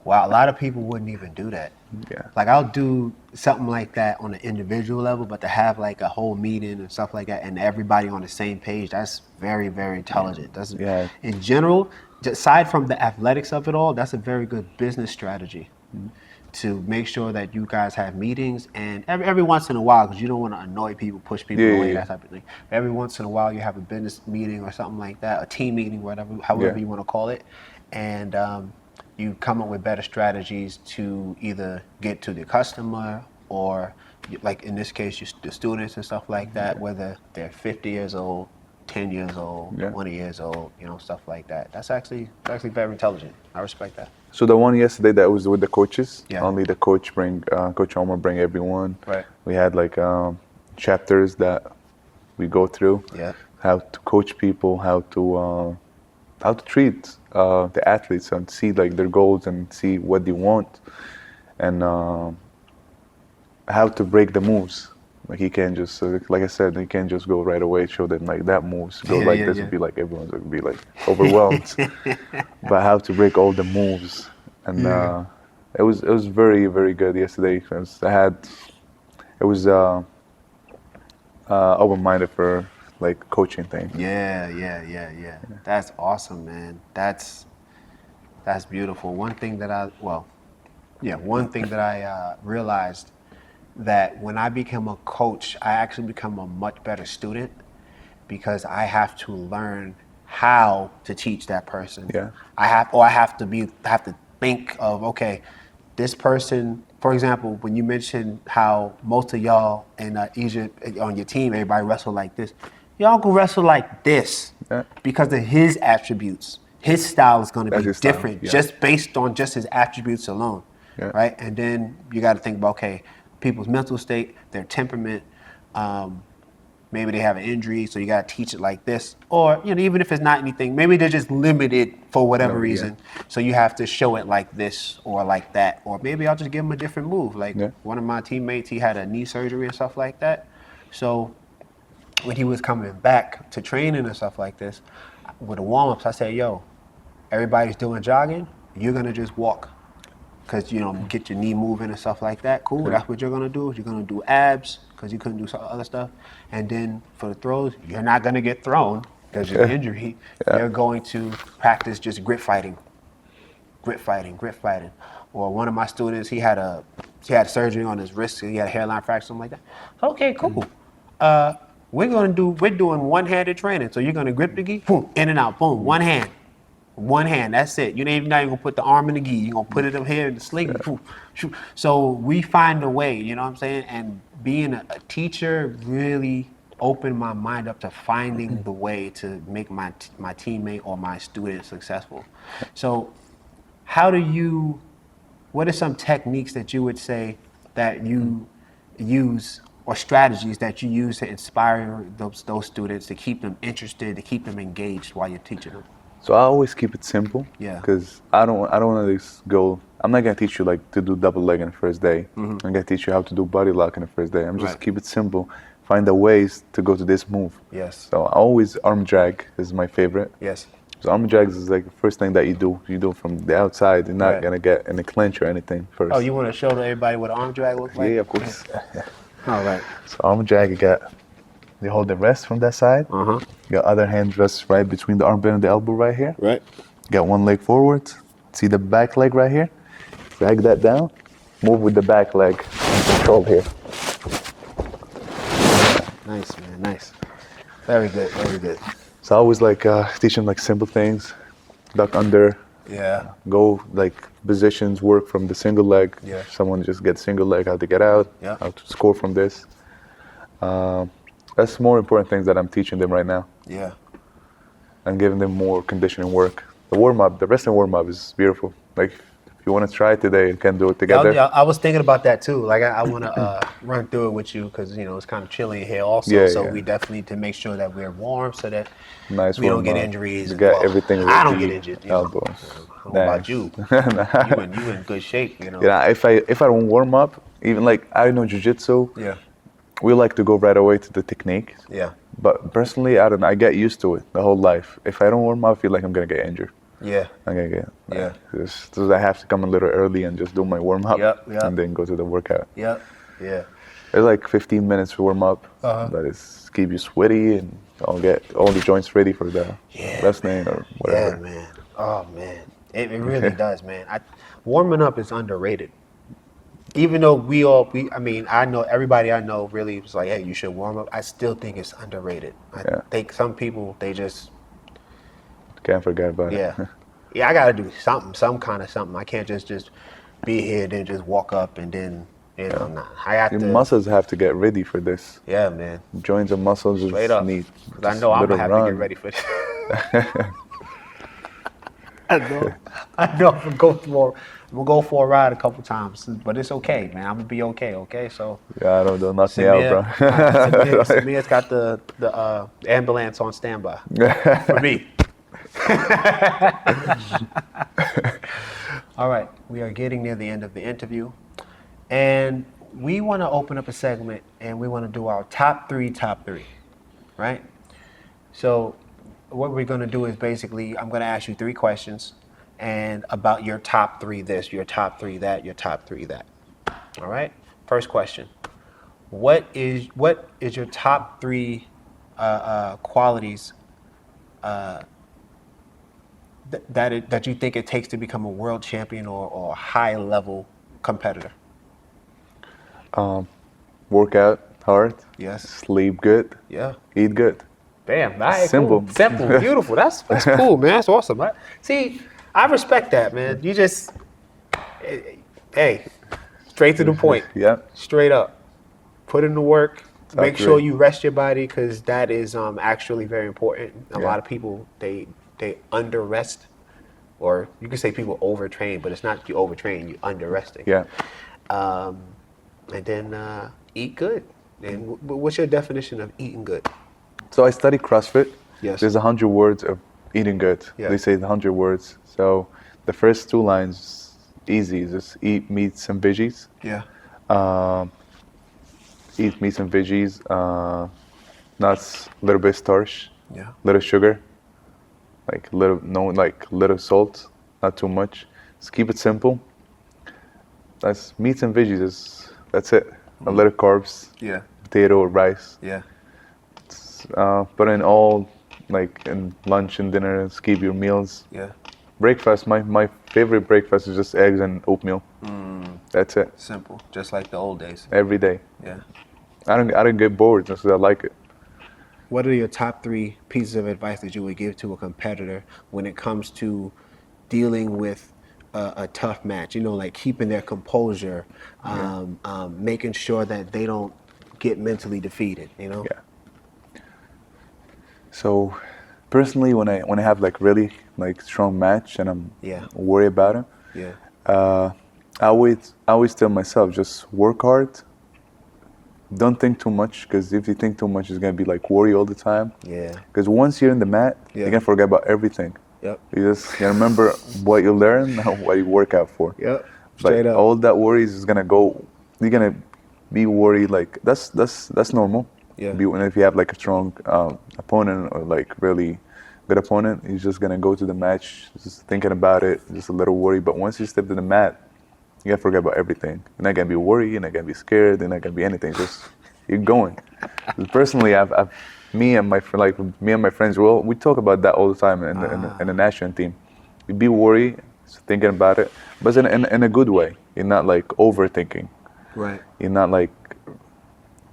wow. A lot of people wouldn't even do that. Yeah. Like I'll do something like that on an individual level, but to have like a whole meeting and stuff like that, and everybody on the same page, that's very, very intelligent. That's in general. Aside from the athletics of it all, that's a very good business strategy to make sure that you guys have meetings, and every once in a while, because you don't want to annoy people, push people away, that type of thing. Every once in a while, you have a business meeting or something like that, a team meeting, whatever, however you want to call it, and you come up with better strategies to either get to the customer or, like in this case, the students and stuff like that, whether they're 50 years old, 10 years old, 20 years old, stuff like that. That's actually very intelligent. I respect that. So the one yesterday that was with the coaches, Yeah. only the coach Coach Omar bring everyone. Right. We had like chapters that we go through. Yeah. How to coach people, how to treat the athletes and see like their goals and see what they want, and how to break the moves. Like he can't just, like I said, he can't just go right away, show them like that moves, go like this, and be like, everyone's gonna be like overwhelmed. But how to break all the moves, and it was very, very good yesterday. It was open-minded for like coaching thing. Yeah. That's awesome, man. That's beautiful. One thing that I realized that when I become a coach, I actually become a much better student because I have to learn how to teach that person. Yeah. I have to think of, okay, this person, for example, when you mentioned how most of y'all in Egypt on your team, everybody wrestle like this. Y'all go wrestle like this because of his attributes. His style is going to be different just based on just his attributes alone, right? And then you got to think about, okay, people's mental state, their temperament, maybe they have an injury, so you got to teach it like this. Or, even if it's not anything, maybe they're just limited for whatever reason. So you have to show it like this or like that. Or maybe I'll just give them a different move. Like one of my teammates, he had a knee surgery and stuff like that. So when he was coming back to training and stuff like this, with the warm-ups, I said, yo, everybody's doing jogging, you're going to just walk. Because, get your knee moving and stuff like that. Cool, that's what you're going to do. You're going to do abs, because you couldn't do some other stuff. And then for the throws, you're not going to get thrown because of your injury. You're going to practice just grip fighting. Grip fighting. Or one of my students, he had surgery on his wrist, so he had a hairline fracture, something like that. Okay, cool. We're doing one-handed training. So you're going to grip the gi, boom, in and out, boom, one hand. One hand, that's it. You're not even gonna put the arm in the gi. You're gonna put it up here in the sling. Boom, shoot. So we find a way, you know what I'm saying? And being a teacher really opened my mind up to finding the way to make my teammate or my student successful. So what are some techniques that you would say that you use, or strategies that you use to inspire those students, to keep them interested, to keep them engaged while you're teaching them? So I always keep it simple. Yeah. Because I don't want to just go. I'm not gonna teach you like to do double leg in the first day. I'm gonna teach you how to do body lock in the first day. I'm just keep it simple. Find the ways to go to this move. Yes. So I always arm drag is my favorite. Yes. So arm drags is like the first thing that you do. You do from the outside. You're not gonna get in a clinch or anything first. Oh, you want to show everybody what an arm drag looks like? Yeah, of course. All right. So arm drag, you hold the wrist from that side. Your other hand rests right between the armpit and the elbow right here. Right. Got one leg forward. See the back leg right here? Drag that down. Move with the back leg. Control here. Nice, man. Nice. Very good. Very good. So I always teach them like simple things. Duck under. Yeah. Go like positions, work from the single leg. Yeah. Someone just gets single leg, how to get out, how to score from this. That's more important things that I'm teaching them right now. Yeah. And giving them more conditioning work. The warm-up, the wrestling warm-up is beautiful. Like, if you want to try it today, you can do it together. Yeah, I was thinking about that too. Like, I want to run through it with you because, it's kind of chilly in here also. So we definitely need to make sure that we're warm so that we don't get injuries. You got everything ready. I don't get injured. Elbows. I don't know about you. You in good shape, Yeah, if I don't warm up, even like I know jiu-jitsu. Yeah. We like to go right away to the technique. Yeah. But personally, I don't know. I get used to it the whole life. If I don't warm up, I feel like I'm gonna get injured. Yeah. I'm gonna get. So I have to come a little early and just do my warm up. And then go to the workout. Yeah. It's like 15 minutes to warm up. But it's keep you sweaty and I'll get all the joints ready for the wrestling or whatever. Yeah, man. Oh man, it really does, man. Warming up is underrated. Even though I know everybody I know really was like, hey, you should warm up. I still think it's underrated. I think some people, they just can't forget about it. Yeah, I got to do some kind of something. I can't just be here, then just walk up and then, Your muscles have to get ready for this. Yeah, man. Joints and muscles Straight up. need. I know I'm going to have to get ready for this. I know I'm going to go for a ride a couple times, but it's okay, man. I'm gonna be okay. So I don't knock me out, bro. Samir's got the ambulance on standby for me. All right, we are getting near the end of the interview, and we want to open up a segment, and we want to do our top three, right? So what we're going to do is basically, I'm going to ask you 3 questions and about your top 3 this, your top 3 that, your top 3 that. All right? First question. What is your top 3 qualities that you think it takes to become a world champion or a high level competitor? Work out hard. Yes. Sleep good. Yeah. Eat good. Bam. All right, Simple. Cool. Simple. Beautiful. That's cool, man. That's awesome. Right? See, I respect that, man. You just, hey, straight to the point. Yeah. Straight up. Put in the work. Top Make 3. sure you rest your body because that is actually very important. A lot of people, they under rest, or you can say people overtrain, but it's not you overtrain, you under resting. Yeah. And then eat good. And what's your definition of eating good? So I study CrossFit. Yes. There's 100 words of eating good. Yeah. They say 100 words. So the first 2 lines, easy, just eat meats and veggies. Yeah. Eat meats and veggies, nuts, a little bit of starch, Yeah. little sugar, little salt, not too much. Just keep it simple. That's meats and veggies. That's it. A little carbs, Yeah. potato or rice. Yeah. But in all, like in lunch and dinner, skip your meals. Yeah. Breakfast, my favorite breakfast is just eggs and oatmeal. That's it. Simple. Just like the old days. Every day. Yeah. I don't get bored just because I like it. What are your top 3 pieces of advice that you would give to a competitor when it comes to dealing with a tough match? You know, like keeping their composure, making sure that they don't get mentally defeated. You know. Yeah. So, personally, when I have like really like strong match and I'm worried about it, I always tell myself just work hard. Don't think too much, because if you think too much, it's gonna be like worry all the time. Yeah. Because once you're in the mat, you're gonna forget about everything. Yep. You just gotta remember what you learn, what you work out for. Yep. Like Straight up. all that worries is gonna go. You're gonna be worried. Like that's normal. Yeah. And if you have like a strong opponent or like really good opponent, you're just gonna go to the match just thinking about it, just a little worry. But once you step to the mat, you gotta forget about everything. You're not gonna be worried. You're not gonna be scared. You're not gonna be anything. Just you're going. Personally, me and my friends, we talk about that all the time in the national team. You be worried, thinking about it, but in a good way. You're not like overthinking. Right. You're not like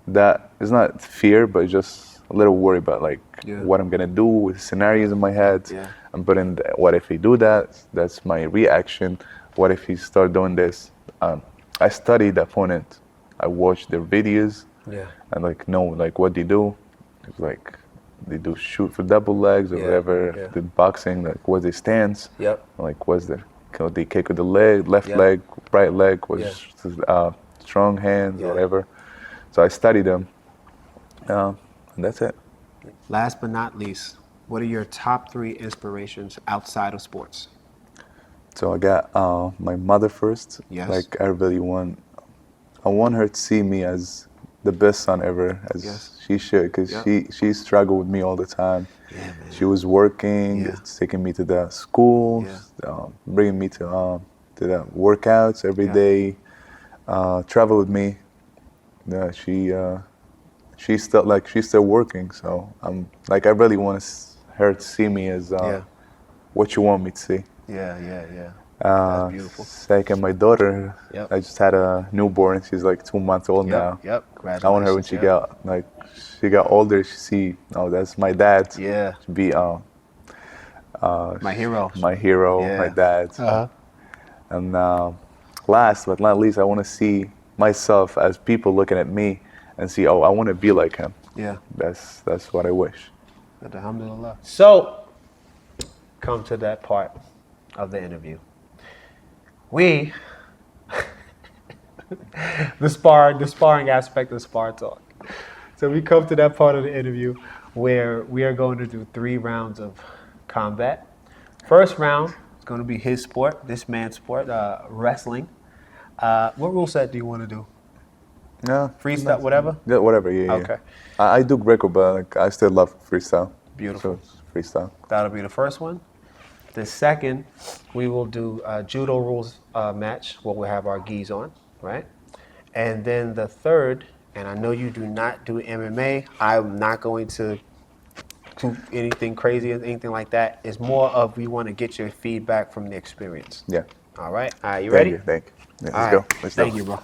that. It's not fear, but just a little worry about like what I'm gonna do with scenarios in my head. Yeah. I'm putting what if he do that? That's my reaction. What if he start doing this? I study the opponent. I watch their videos. Yeah. And like know like what they do. It's like they do shoot for double legs or whatever. Yeah. The boxing, like what's their stance? Yep. Like what's the they kick with the leg, left leg, right leg, what's strong hands, whatever. So I study them. And that's it. Last but not least, what are your top 3 inspirations outside of sports? So I got my mother first. Yes. Like I want her to see me as the best son ever, as she should, because she struggled with me all the time. Yeah, man. She was working, taking me to the schools, bringing me to the workouts every day, travel with me. She's still working, so I really want her to see me as what you want me to see. Yeah. That's beautiful. Second, my daughter. Yep. I just had a newborn. She's like 2 months old now. Yep. Congratulations. I want her when she got older. She see, that's my dad. Yeah. To be my hero. My hero. Yeah. My dad. Uh-huh. And last but not least, I want to see myself as people looking at me and see, I want to be like him. Yeah. That's what I wish. Alhamdulillah. So, come to that part of the interview. The sparring aspect of Spar Talk. So we come to that part of the interview where we are going to do 3 rounds of combat. First round is going to be his sport, this man's sport, wrestling. What rule set do you want to do? Yeah. Freestyle, whatever? Yeah, whatever, yeah. Okay. I do Greco, but I still love freestyle. Beautiful. So it's freestyle. That'll be the first one. The second, we will do a Judo rules match where we'll have our gis on, right? And then the third, and I know you do not do MMA, I'm not going to do anything crazy or anything like that. It's more of we want to get your feedback from the experience. Yeah. All right? All right, you ready? Thank you. Yeah, All let's right. go. Let's Thank go. you, bro.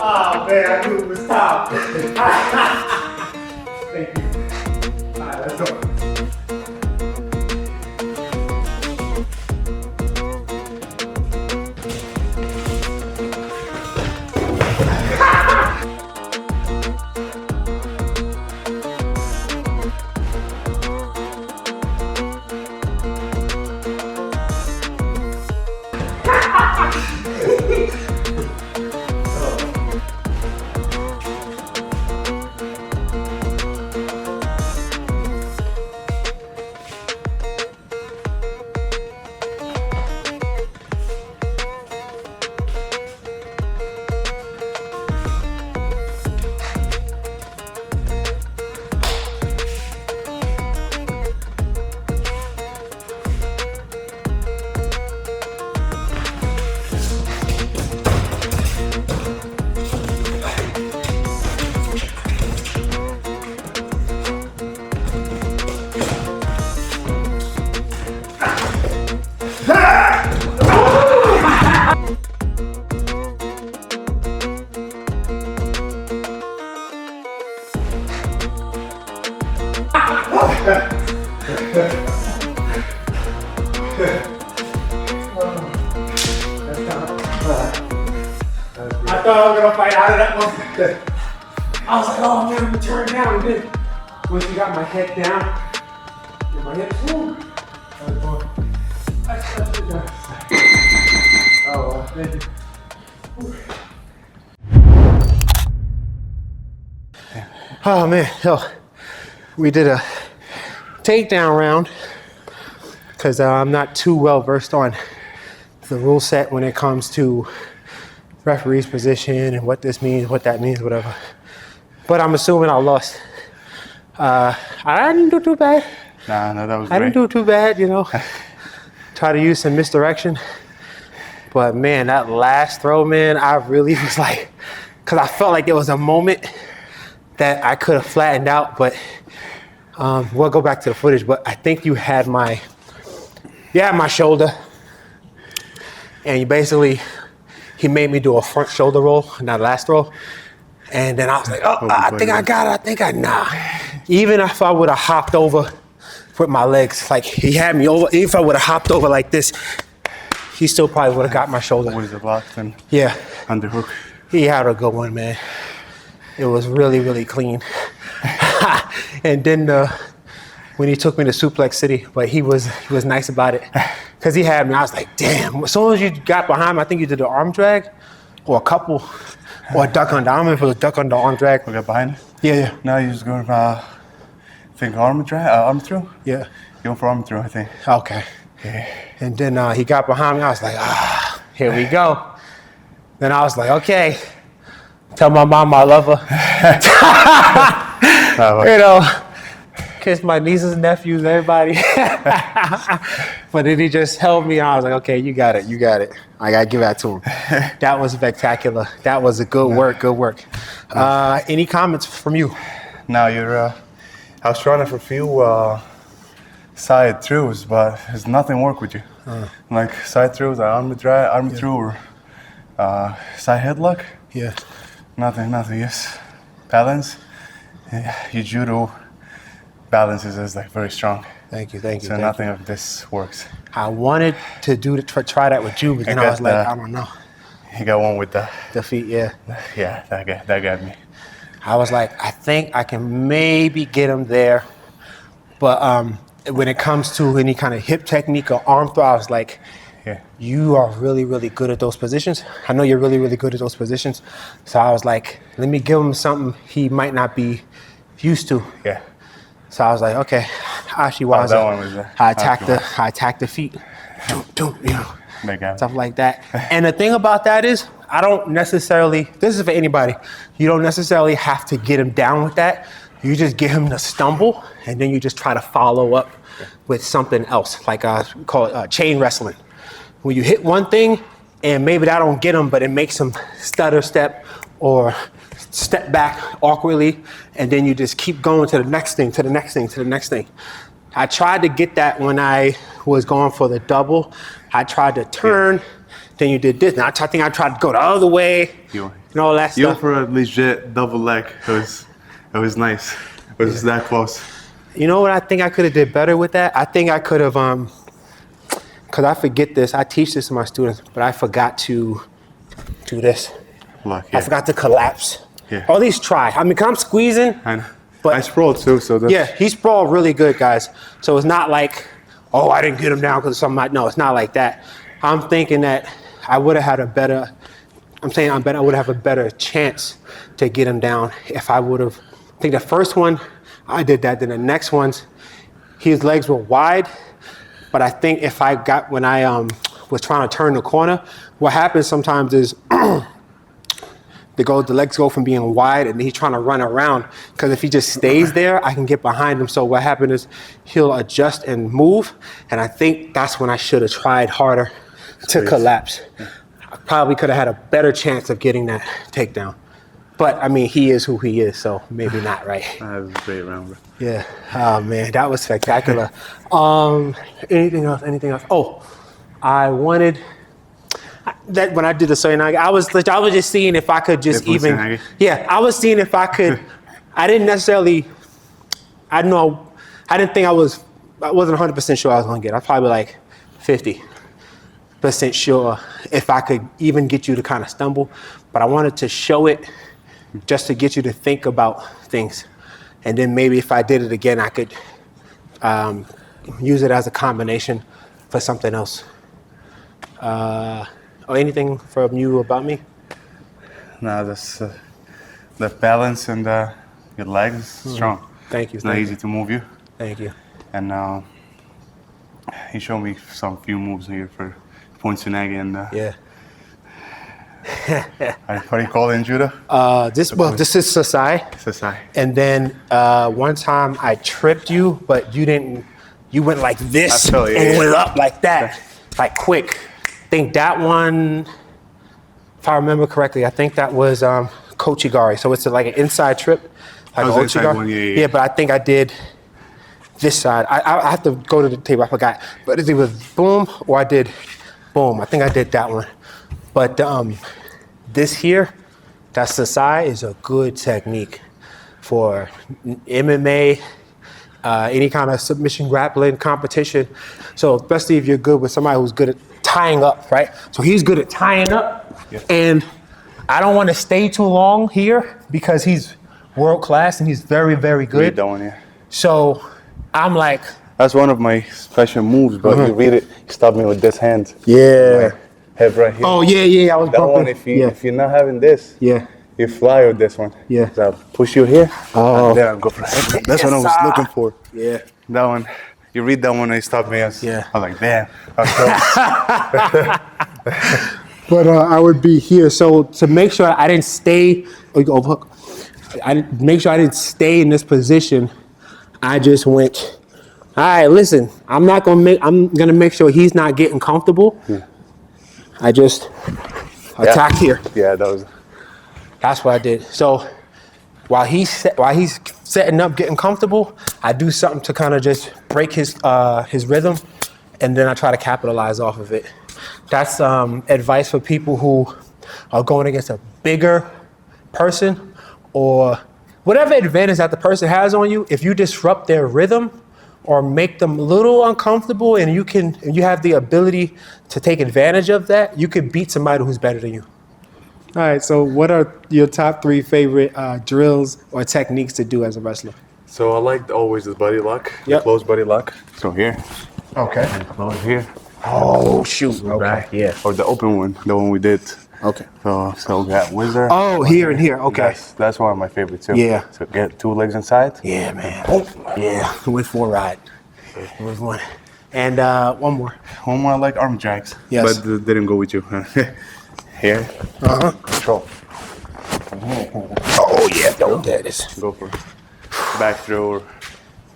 Oh man, I knew it was top. Thank you. Alright, let's go. I thought I was gonna fight out of that one. I was like, oh man, I'm gonna turn down. And then once you got my head down, and my hips, woo. Oh, man. Oh man, we did a takedown round because I'm not too well versed on the rule set when it comes to referee's position and what this means, what that means, whatever. But I'm assuming I lost. I didn't do too bad. No, that was I great. didn't do too bad, you know. Try to use some misdirection. But man, that last throw, man, I really was like, because I felt like there was a moment that I could have flattened out, but we'll go back to the footage. But I think you had my shoulder, and he made me do a front shoulder roll in that last throw. And then I was like, I think I got it. Nah. Even if I would have hopped over with my legs, like he had me over, even if I would have hopped over like this, he still probably would have got my shoulder. Was it blocked and underhook? He had a good one, man. It was really, really clean. And then when he took me to Suplex City, but he was nice about it. Because he had me, I was like, damn. As soon as you got behind me, I think you did the arm drag or a couple, or a duck under. I don't remember if it was a duck under arm drag. We got behind it? Yeah. Now you just going for, I think, arm through? Yeah. You going for arm through, I think. Okay. Yeah. And then he got behind me. I was like, here we go. Then I was like, okay. Tell my mom I love her. You know, kiss my nieces and nephews, everybody. But then he just held me, and I was like, okay, you got it. I got to give that to him. That was spectacular. That was a good work. Any comments from you? Now I was trying for a few side throughs, but there's nothing work with you. Like side throughs, arm through, or side headlock. Yeah. Nothing, yes. Balance. Yeah, your judo balance is like very strong. Thank you. So nothing of this works. I wanted to try that with you, but then I was like, I don't know. You got one with the feet, yeah. Yeah, that got me. I was like, I think I can maybe get him there, but when it comes to any kind of hip technique or arm throw, I was like, you are really, really good at those positions. I know you're really, really good at those positions. So I was like, let me give him something he might not be used to. Yeah. So I was like, okay, Ashiwaza. I attacked the feet. You know, stuff like that. And the thing about that is, I don't necessarily, this is for anybody, you don't necessarily have to get him down with that. You just get him to stumble, and then you just try to follow up with something else, like we call it chain wrestling. When you hit one thing, and maybe that don't get him, but it makes him stutter step or step back awkwardly, and then you just keep going to the next thing, to the next thing, to the next thing. I tried to get that when I was going for the double. I tried to turn, then you did this. And I think I tried to go the other way, and all that stuff. You for a legit double leg. It was nice. It was that close. You know what I think I could have did better with that? I think I could have, because I forget this. I teach this to my students, but I forgot to do this. I forgot to collapse. Yeah. Or at least try. I mean, 'cause I'm squeezing. I know. But I sprawled too, so that's... Yeah, he sprawled really good, guys. So it's not like, oh, I didn't get him down because of something. No, it's not like that. I'm thinking that I would have had a better, I would have a better chance to get him down if I would have. I think the first one, I did that. Then the next ones, his legs were wide. But I think if I got, when I was trying to turn the corner, what happens sometimes is the legs go from being wide and he's trying to run around, because if he just stays there, I can get behind him. So what happened is he'll adjust and move. And I think that's when I should have tried harder to collapse. I probably could have had a better chance of getting that takedown. But I mean, he is who he is, so maybe not, right? That was a great round, bro. Yeah. Oh man, that was spectacular. Anything else? Oh, I wanted that when I did the Soyanagi, I was just seeing if I could just even. Yeah, I was seeing if I could. I didn't necessarily. I didn't think I wasn't 100% sure I was gonna get. I was probably like 50% sure if I could even get you to kind of stumble, but I wanted to show it just to get you to think about things. And then maybe if I did it again, I could use it as a combination for something else. Or anything from you about me? No, that's the balance and your legs is strong. Thank you. It's not easy to move you. Thank you. And he showed me few moves here for point tsunagi and yeah. what do you call it in judo? This is Sasai. Sasai. And then one time I tripped you, but you didn't. You went like this and went up like that, like quick. think that one, if I remember correctly, I think that was Kochigari. So it's like an inside trip. Like was an the inside Ochigari. one, yeah. But I think I did this side. I have to go to the table, I forgot. But it was boom or I did boom. I think I did that one. But this here, that Sasai is a good technique for MMA, any kind of submission grappling competition. So especially if you're good with somebody who's good at tying up, right? So he's good at tying up. Yeah. And I don't want to stay too long here because he's world class and he's very, very good. Read that one, yeah. So I'm like, That's one of my special moves, but you read it, you stop me with this hand. yeah. My head right here. Oh yeah, I was That bumping. one, if you're not having this, Yeah. you fly with this one. Yeah. So I'll push you here, Oh. and then I'll go for it. That's what I was Yes, looking for. Yeah. That one, you read that one and you stop me. Yeah. I'm like, damn. But I would be here. So to make sure I didn't stay, make sure I didn't stay in this position, I just went, all right, listen, I'm gonna make sure he's not getting comfortable. Yeah. I just attacked here. Yeah, that was. That's what I did. So while he's setting up, getting comfortable, I do something to kind of just break his rhythm, and then I try to capitalize off of it. That's advice for people who are going against a bigger person or whatever advantage that the person has on you. If you disrupt their rhythm or make them a little uncomfortable, and you have the ability to take advantage of that, you can beat somebody who's better than you. All right, so what are your top 3 favorite drills or techniques to do as a wrestler? So I liked always the body lock, Yep. the close body lock. So here, Okay. and close here. Oh, shoot. Okay, Back. yeah. Or the open one, the one we did. Okay. So we got Wizard. Oh, here and here, okay. That's one of my favorites too. Yeah. So get 2 legs inside. Yeah, man. Yeah, went for a ride. It was one. And one more. One more, I like arm drags. Yes. But didn't go with you. Here. Uh-huh. Control. Oh, yeah. Oh, there it is. Go for back throw or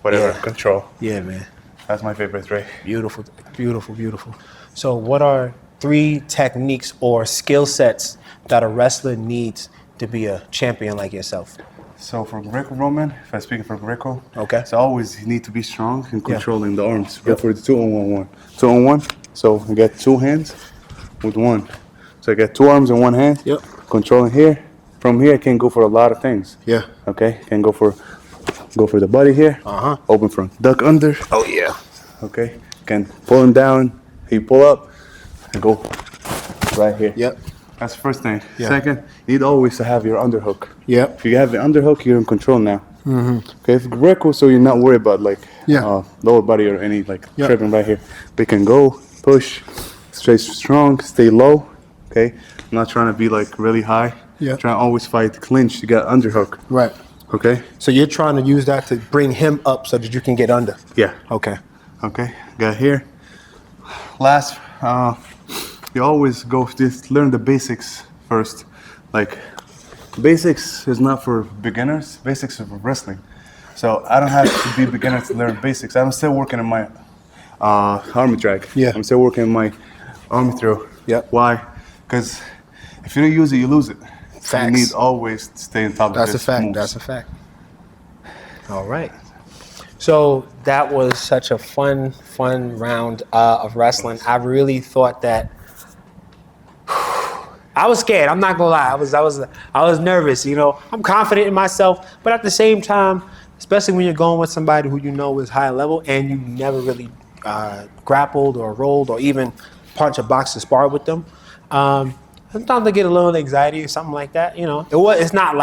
whatever. Yeah. Control. Yeah, man. That's my favorite 3. Beautiful, beautiful, beautiful. So what are 3 techniques or skill sets that a wrestler needs to be a champion like yourself? So for Greco-Roman, if I'm speaking for Greco, Okay. so always you need to be strong in controlling the arms. Go for the 2-on-1. 2-on-1. So you get 2 hands with 1. So I get 2 arms in 1 hand. Yep. Controlling here. From here, I can go for a lot of things. Yeah. Okay. Can go for the body here. Uh-huh. Open front, duck under. Oh, yeah. Okay. Can pull him down. He pull up and go right here. Yep. That's the first thing. Yeah. Second, you need always to have your underhook. Yep. If you have the underhook, you're in control now. Okay, if Greco, so you're not worried about lower body or any tripping right here. We can go, push, stay strong, stay low. Okay, I'm not trying to be really high. Yeah. Trying to always fight clinch. You got underhook. Right. Okay. So you're trying to use that to bring him up so that you can get under. Yeah. Okay. Okay. Got here. Last, you always just learn the basics first. Basics is not for beginners. Basics is for wrestling. So I don't have to be beginner to learn basics. I'm still working on my army drag. Yeah. I'm still working on my army throw. Yep. Why? Because if you don't use it, you lose it. Facts. You need always to stay on top of That's a this fact. moves. That's a fact. All right. So that was such a fun round of wrestling. I really thought that I was scared. I'm not gonna lie. I was nervous. I'm confident in myself, but at the same time, especially when you're going with somebody who you know is high level and you never really grappled or rolled or even punch a box to spar with them. Sometimes I get a little anxiety or something like that. It's not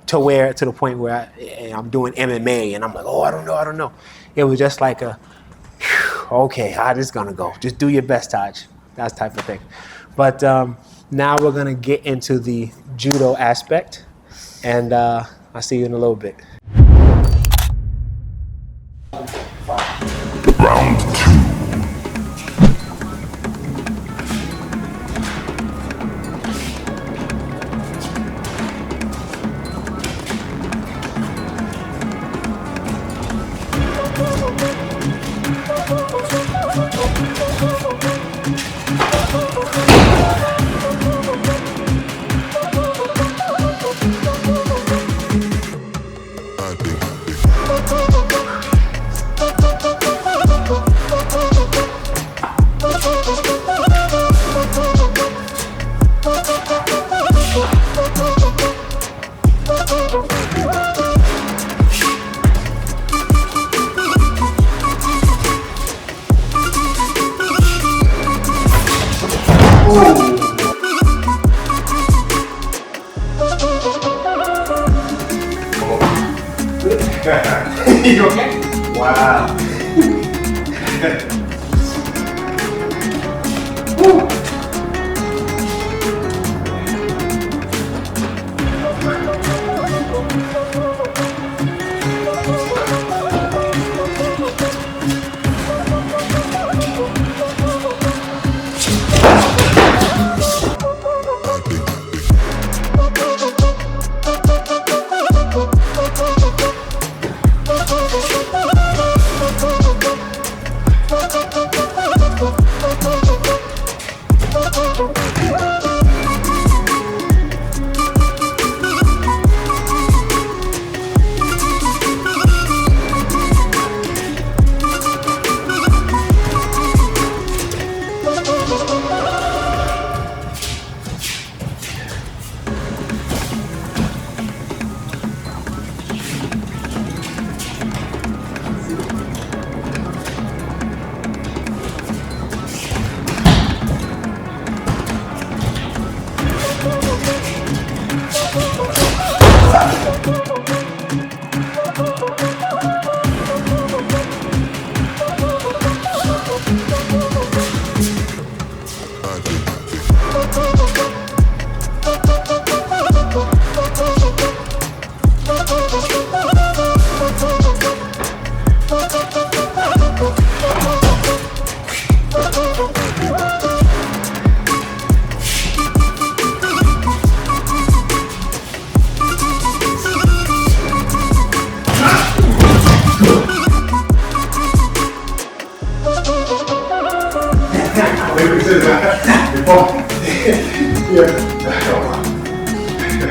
to the point where I'm doing MMA and I'm like, oh, I don't know. It was just like okay, how this gonna go? Just do your best, Taj. That type of thing. But now we're gonna get into the judo aspect, and I'll see you in a little bit. Round 2. You okay? Wow.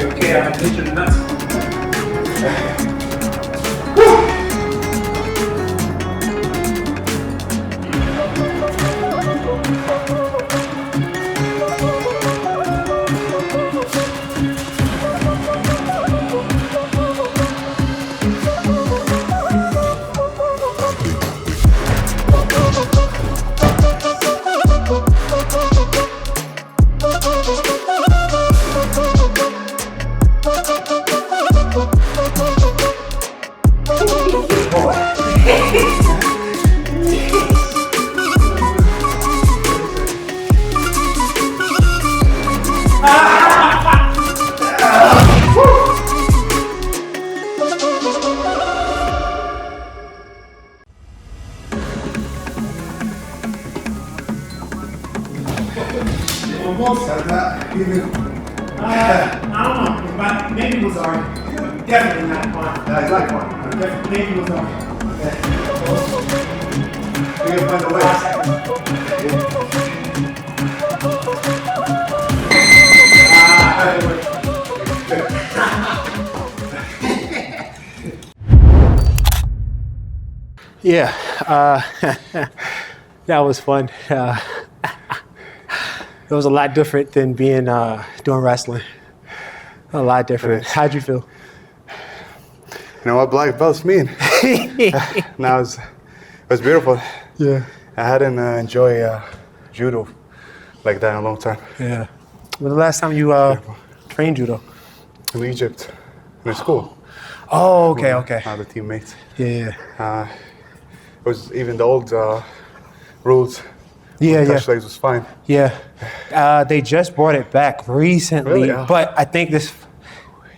Okay, I'm gonna hit you in the nuts. Almost had that. I don't know, but maybe it was alright. Definitely not fun. Yeah, it's like one. Maybe it was alright. We can find a way. Yeah, that was fun. It was a lot different than being doing wrestling. A lot different. How'd you feel? You know what black belts mean? Now it was beautiful. Yeah. I hadn't enjoyed judo like that in a long time. Yeah. When the last time you trained judo? In Egypt, in school. Oh, okay, okay. The teammates. Yeah. It was even the old rules. Yeah, yeah. Touch legs was fine. Yeah. They just brought it back recently, Really? Yeah. but I think this.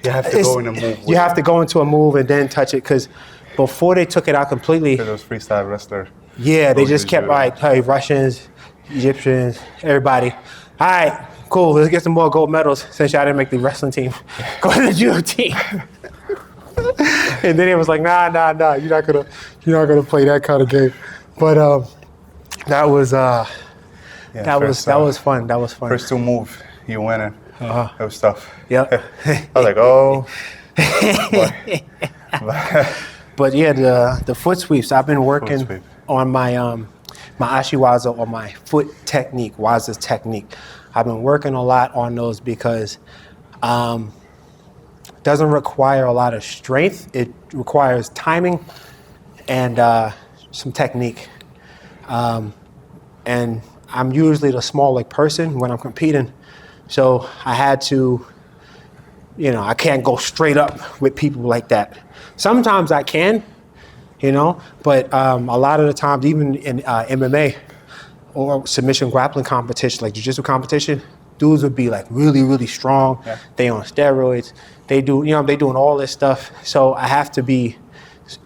You have to go in a move. You have to go into a move and then touch it, because before they took it out completely. Because it was freestyle wrestler. Yeah, they just Those kept judo. like, hey, Russians, Egyptians, everybody. All right, cool. Let's get some more gold medals since y'all didn't make the wrestling team. Go to the judo team. And then it was like, nah. You're not gonna play that kind of game. But that was that was fun. That was fun. First two move, you winning. Uh-huh. That was tough. Yep. I was like, oh. But yeah, the foot sweeps. I've been working sweep. on my my ashiwaza, or my foot technique, waza technique. I've been working a lot on those because it doesn't require a lot of strength. It requires timing and some technique. And I'm usually the smaller person when I'm competing. So I had to, I can't go straight up with people like that. Sometimes I can, but a lot of the times, even in MMA or submission grappling competition, like jiu-jitsu competition, dudes would be like really, really strong. Yeah. They on steroids. They do, they doing all this stuff. So I have to be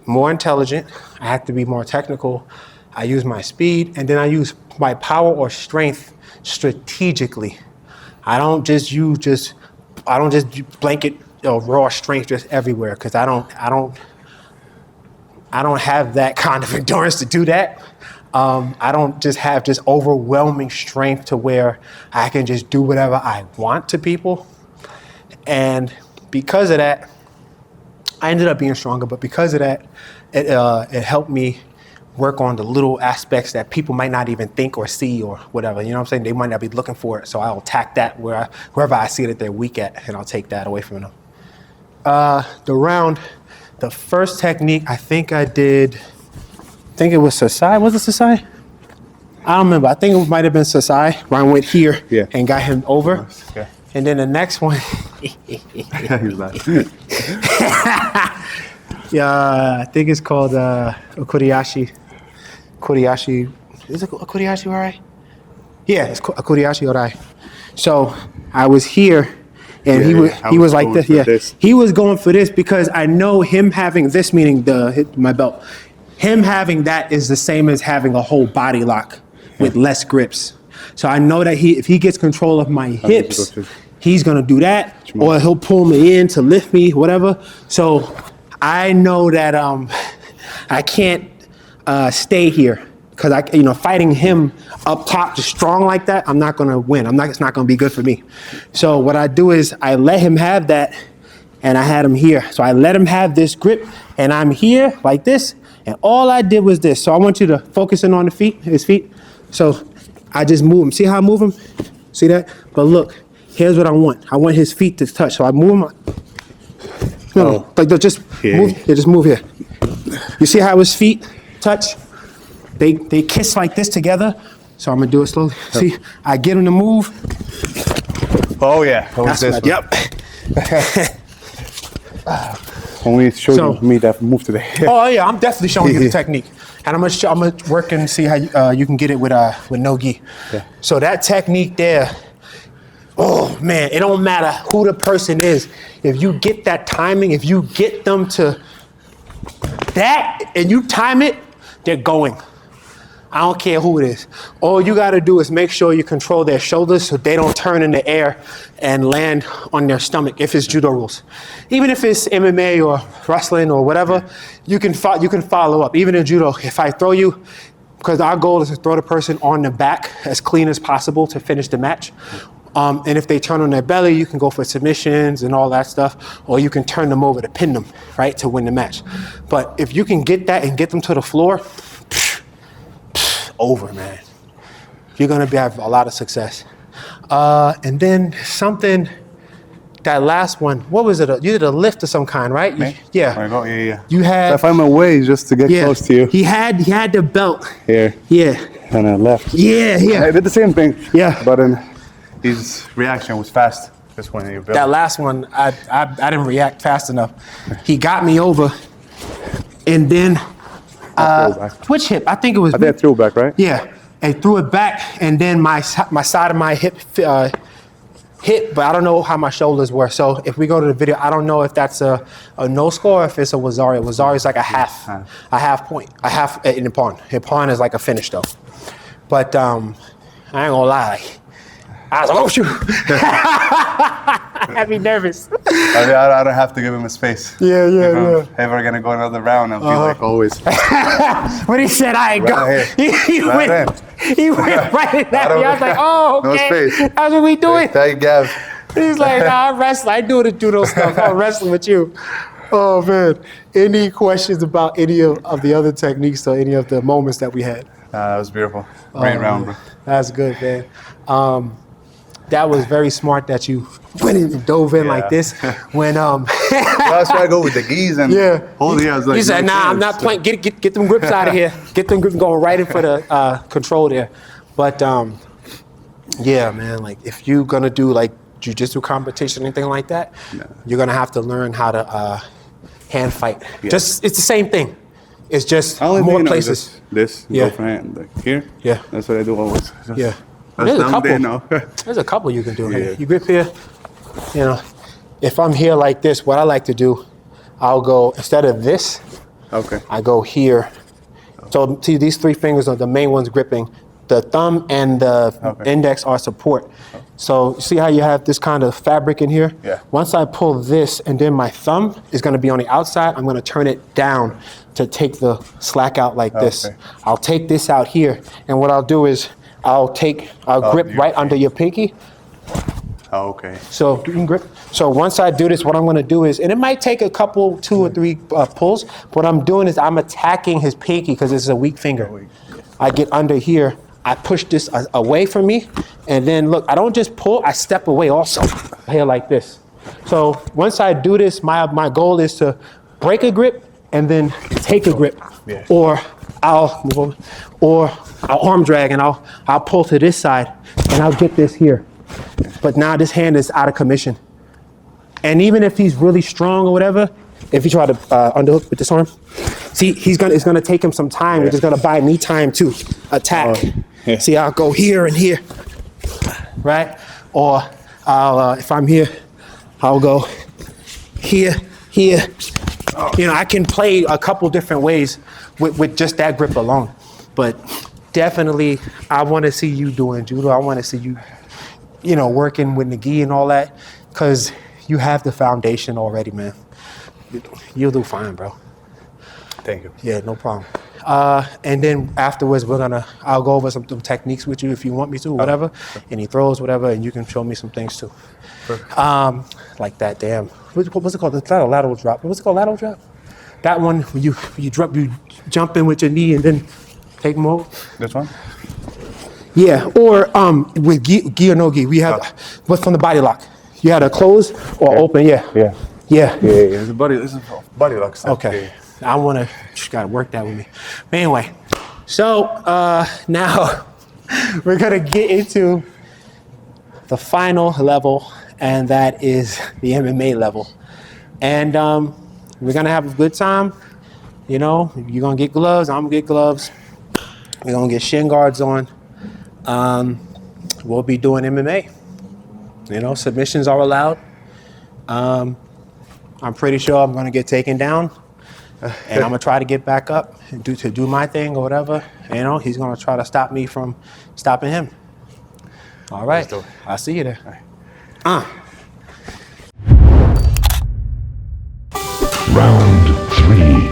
more intelligent. I have to be more technical. I use my speed, and then I use my power or strength strategically. I don't just blanket raw strength just everywhere, because I don't have that kind of endurance to do that. I don't just have just overwhelming strength to where I can just do whatever I want to people. And because of that, I ended up being stronger, but because of that, it helped me work on the little aspects that people might not even think or see or whatever. You know what I'm saying? They might not be looking for it. So I'll attack that wherever I see that they're weak at, and I'll take that away from them. The first technique, I think it was Sasai. Was it Sasai? I don't remember. I think it might have been Sasai, where I went here and got him over. Okay. And then the next one. He's like, I think it's called Okuriashi. Is it Okuriashi Orai? Yeah, it's Okuriashi Orai. So I was here, and he was like this. Yeah, he was going for this because I know him having this, meaning my belt. Him having that is the same as having a whole body lock with less grips. So I know that if he gets control of my hips, he's gonna do that, or he'll pull me in to lift me, whatever. So I know that I can't stay here, because fighting him up top, just strong like that, I'm not gonna win. It's not gonna be good for me. So what I do is I let him have that, and I had him here. So I let him have this grip, and I'm here like this, and all I did was this. So I want you to focus in on his feet. So I just move him. See how I move him? See that? But look, here's what I want. I want his feet to touch. So I move him. Just move. Yeah, just move here. You see how his feet touch? They kiss like this together. So I'm gonna do it slowly. See, I get him to move. oh yeah, That's this what, one. Yep. When we showed me that move today. Oh yeah, I'm definitely showing you the technique, and I'm gonna work and see how you can get it with no gi. Yeah. So that technique there, oh man, it don't matter who the person is. If you get that timing, if you get them to that and you time it, they're going. I don't care who it is. All you gotta do is make sure you control their shoulders so they don't turn in the air and land on their stomach if it's judo rules. Even if it's MMA or wrestling or whatever, you can follow up. Even in judo, if I throw you, because our goal is to throw the person on the back as clean as possible to finish the match. And if they turn on their belly, you can go for submissions and all that stuff, or you can turn them over to pin them, right, to win the match. But if you can get that and get them to the floor, over, man. You're gonna have a lot of success. And then something, that last one, what was it? You did a lift of some kind, right? Me? Yeah. Yeah. You had. So I find my way just to get close to you. He had the belt. Here. Yeah. And I left. Yeah. I did the same thing. Yeah. But then His reaction was fast. Just when you built. That last one, I didn't react fast enough. He got me over, and then which hip? I think it was. I think I threw it back, right? Yeah, I threw it back, and then my side of my hip hit, but I don't know how my shoulders were. So if we go to the video, I don't know if that's a no score or if it's a Wazari. Wazari is like a half point, a half in Ippon. Ippon is like a finish though. But I ain't gonna lie. I was like, oh shoot. I'd be nervous. I don't have to give him a space. Yeah. If I'm ever gonna go another round, I'll be like always. When he said I ain't go, he went right in that. I was like, oh, okay. No space. That's what we doing. Thank Gav. He's like, nah, I wrestle. I do the judo stuff. I'm wrestling with you. Oh man. Any questions about any of the other techniques or any of the moments that we had? That was beautiful. Great round, bro. That's good, man. That was very smart that you went in and dove in like this. When That's why I go with the gis and hold here. I was like, you said, nah, I'm not playing. Get them grips out of here. Get them grips going right in for the control there. But yeah, man, like if you're gonna do like jiu-jitsu competition, anything like that, you're gonna have to learn how to hand fight. Yeah. Just it's the same thing. It's just Only more thing, places. This Yeah. go for hand, like here. Yeah. That's what I do always. Just, Yeah. That's There's a down couple. there now. There's a couple you can do. Yeah. You grip here, you know. If I'm here like this, what I like to do, I'll go instead of this, Okay. I go here. So see, these 3 fingers are the main ones gripping. The thumb and the index are support. So see how you have this kind of fabric in here? Yeah. Once I pull this and then my thumb is gonna be on the outside, I'm gonna turn it down to take the slack out like this. Okay. I'll take this out here, and what I'll do is I'll grip your right under your pinky. Oh, okay. So you can grip. So once I do this, what I'm gonna do is, and it might take a couple, 2 or 3 pulls, what I'm doing is I'm attacking his pinky because this is a weak finger. I get under here, I push this away from me, and then look, I don't just pull, I step away also, here like this. So once I do this, my goal is to break a grip and then take a grip, Yeah. or I'll arm drag and I'll pull to this side and I'll get this here. But now this hand is out of commission. And even if he's really strong or whatever, if you try to underhook with this arm, see, it's gonna take him some time. It's gonna buy me time to attack. Yeah. See, I'll go here and here, right? Or if I'm here, I'll go here. You know, I can play a couple different ways with just that grip alone. But definitely, I want to see you doing judo. I want to see you, you know, working with the gi and all that, because you have the foundation already, man. You'll do fine, bro. Thank you. Yeah, no problem. And then afterwards, I'll go over some techniques with you if you want me to, whatever. Any throws, whatever, and you can show me some things too. Like that, damn. What's it called? It's not a lateral drop. What's it called, lateral drop? That one, when you jump in with your knee and then take them over. This one? Yeah, or with gi or no gi, we have what's from the body lock. You had a close or open, yeah. Yeah. It's a body lock stuff. Okay. I wanna just gotta work that with me. But anyway, so now we're gonna get into the final level, and that is the MMA level. And we're gonna have a good time. You know, you're gonna get gloves, I'm gonna get gloves. We're gonna get shin guards on. We'll be doing MMA. You know, submissions are allowed. I'm pretty sure I'm gonna get taken down, and I'm gonna try to get back up and do my thing or whatever. You know, he's gonna try to stop me from stopping him. All right, I'll see you there. Round 3.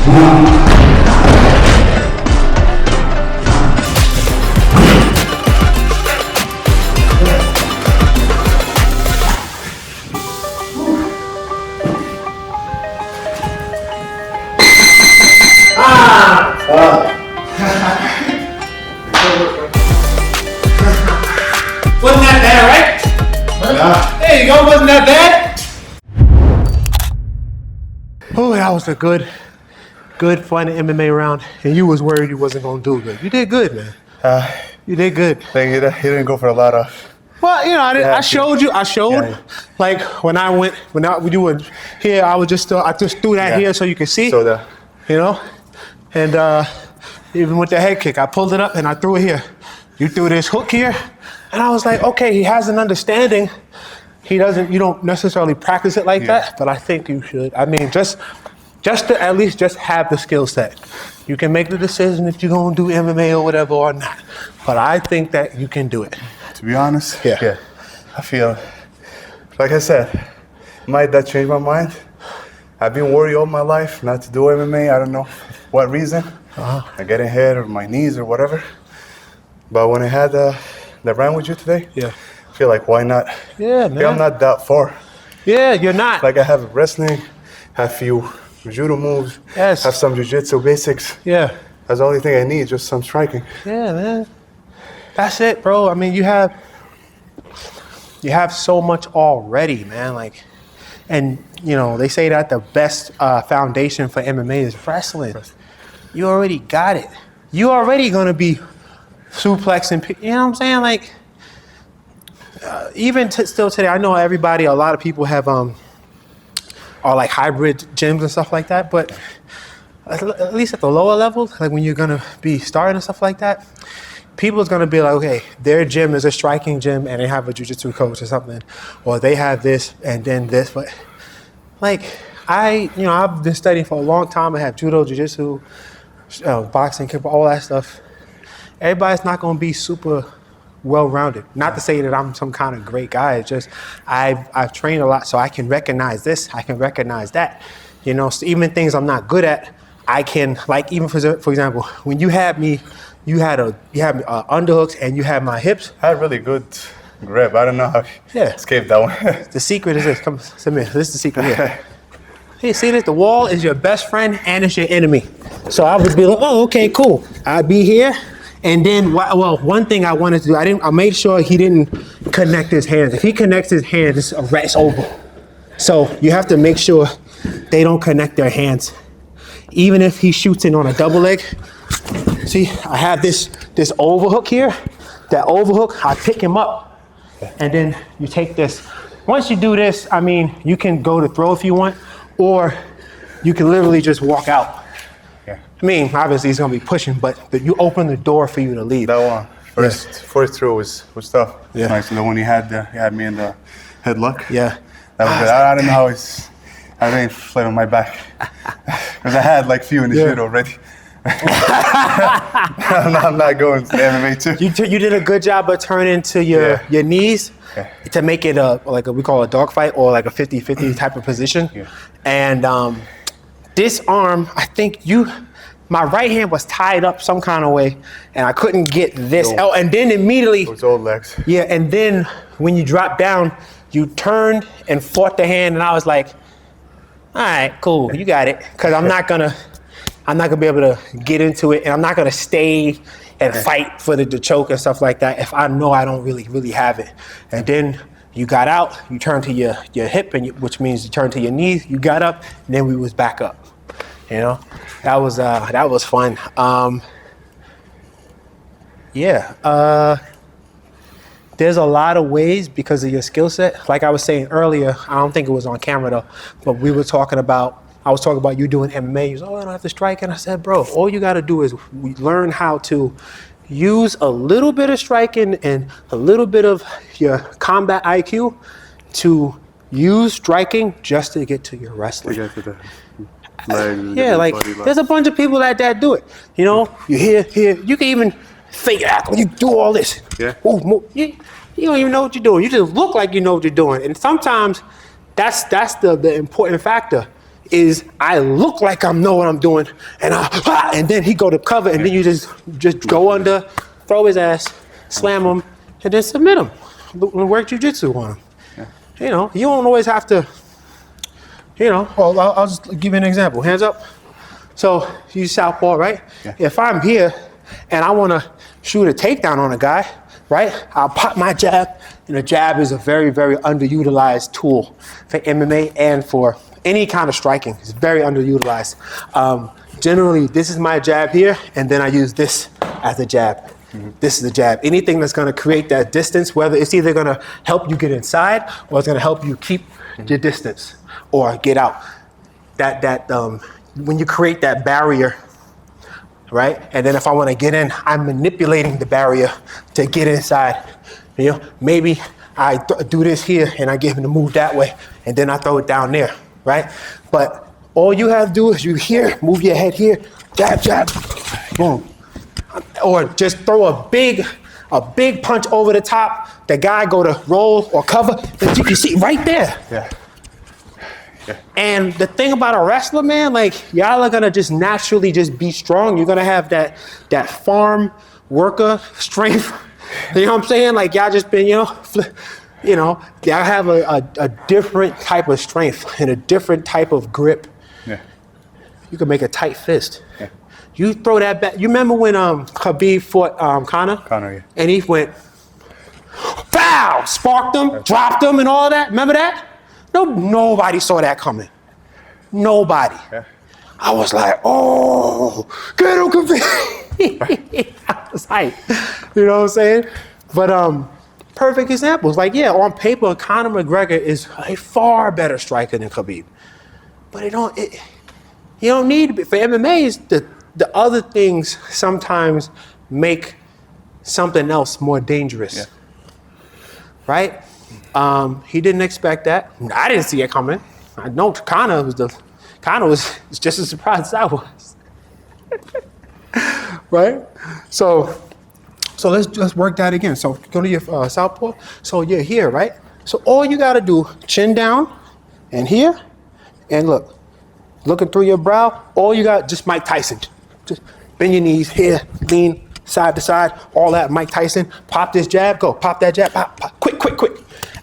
Wasn't that bad, right? There you go, wasn't that bad? Oh, that was a good, fun MMA round. And you was worried you wasn't gonna do good. You did good, man. You did good. Thank you. He didn't go for a lot of. Well, you know, I showed you. I showed, Yeah. like when we were here, I just threw that here so you can see. So the. You know, and even with the head kick, I pulled it up and I threw it here. You threw this hook here, and I was like, okay, he has an understanding. You don't necessarily practice it like that, but I think you should. I mean, just to at least just have the skill set. You can make the decision if you're gonna do MMA or whatever or not, but I think that you can do it. To be honest, Yeah. I feel, like I said, might that change my mind? I've been worried all my life not to do MMA. I don't know what reason. I getting hit or my knees or whatever. But when I had the round with you today, I feel like why not? Yeah, man. I'm not that far. Yeah, you're not. Like I have wrestling, have few judo moves, Yes. have some jiu-jitsu basics. Yeah. That's the only thing I need, just some striking. Yeah, man. That's it, bro. I mean, you have so much already, man. Like, and you know, they say that the best foundation for MMA is wrestling. You already got it. You already gonna be suplexing. You know what I'm saying? Like, even still today, I know a lot of people have are like hybrid gyms and stuff like that. But at least at the lower levels, like when you're gonna be starting and stuff like that, people is gonna be like, okay, their gym is a striking gym and they have a jiu-jitsu coach or something, or they have this and then this. But like I've been studying for a long time. I have judo, jiu-jitsu, boxing, kickball, all that stuff. Everybody's not gonna be super well-rounded. Not to say that I'm some kind of great guy. It's just I've trained a lot, so I can recognize this. I can recognize that. You know, so even things I'm not good at, I can, like, even for example, when you had me, you had underhooks and you had my hips. I had really good grip. I don't know how I escaped that one. The secret is this. Come, Samir. This is the secret here. Hey, see this? The wall is your best friend and it's your enemy. So I would be like, oh, okay, cool. I'd be here. And then, well, one thing I wanted to do, I made sure he didn't connect his hands. If he connects his hands, it's over. So you have to make sure they don't connect their hands. Even if he shoots in on a double leg. See, I have this overhook here. That overhook, I pick him up. And then you take this. Once you do this, I mean, you can go to throw if you want, or you can literally just walk out. I mean, obviously he's gonna be pushing, but you open the door for you to leave. That one, first throw was tough. Yeah. Nice. The one he had me in the headlock. Yeah. That was good. I don't know how I didn't flat on my back. Because I had like few in the shit already. I'm not going to MMA too. You did a good job of turning to your knees to make it we call a dog fight or like a 50-50 type of position. Yeah. And this arm, I think my right hand was tied up some kind of way and I couldn't get this. Oh, and then immediately. It was old legs. Yeah, and then when you dropped down, you turned and fought the hand and I was like, all right, cool, you got it. Because I'm not gonna be able to get into it and I'm not gonna stay and fight for the choke and stuff like that if I know I don't really have it. And then you got out, you turned to your hip, which means you turned to your knees, you got up, and then we was back up. You know, that was fun. There's a lot of ways because of your skill set. Like I was saying earlier, I don't think it was on camera though, but I was talking about you doing MMA. You said, oh, I don't have to strike. And I said, bro, all you got to do is learn how to use a little bit of striking and a little bit of your combat IQ to use striking just to get to your wrestling. There's a bunch of people that do it. You know, you hear, you can even fake act when you do all this. Yeah. Ooh, you don't even know what you're doing. You just look like you know what you're doing. And sometimes that's the important factor. is I look like I know what I'm doing, and then he go to cover, and then you just go under, throw his ass, slam him, and then submit him. Work jujitsu on him. You know, you don't always have to. You know, well, I'll just give you an example. Hands up. So you southpaw, right? Yeah. If I'm here and I want to shoot a takedown on a guy, right? I'll pop my jab. And the jab is a very, very underutilized tool for MMA and for any kind of striking. It's very underutilized. Generally, this is my jab here, and then I use this as a jab. Mm-hmm. This is the jab. Anything that's going to create that distance, whether it's either going to help you get inside or it's going to help you keep your distance or get out. When you create that barrier, right? And then if I want to get in, I'm manipulating the barrier to get inside. You know, maybe I do this here and I get him to move that way, and then I throw it down there, right? But all you have to do is you here, move your head here, jab, jab, boom. Or just throw a big punch over the top. The guy go to roll or cover. You see right there. Yeah. And the thing about a wrestler, man, like y'all are gonna just naturally just be strong. You're gonna have that farm worker strength. You know what I'm saying? Like y'all just been, y'all have a different type of strength and a different type of grip. Yeah. You can make a tight fist. Yeah. You throw that back. You remember when Khabib fought Conor? Conor, yeah. And he went, pow, sparked him, dropped him, and all that. Remember that? Nobody saw that coming. Nobody. Yeah. I was like, oh, get him, Khabib. I was like, you know what I'm saying? But perfect examples. Like, yeah, on paper, Conor McGregor is a far better striker than Khabib. But you don't need to be. For MMA, the other things sometimes make something else more dangerous. Yeah. Right? He didn't expect that. I didn't see it coming. I know Conor was just as surprised as I was. Right? So let's work that again. So go to your southpaw. So you're here, right? So all you gotta do, chin down and here, and looking through your brow, all you got, just Mike Tyson. Just bend your knees here, lean side to side, all that, Mike Tyson. Pop this jab, go, pop that jab, pop, pop, quick.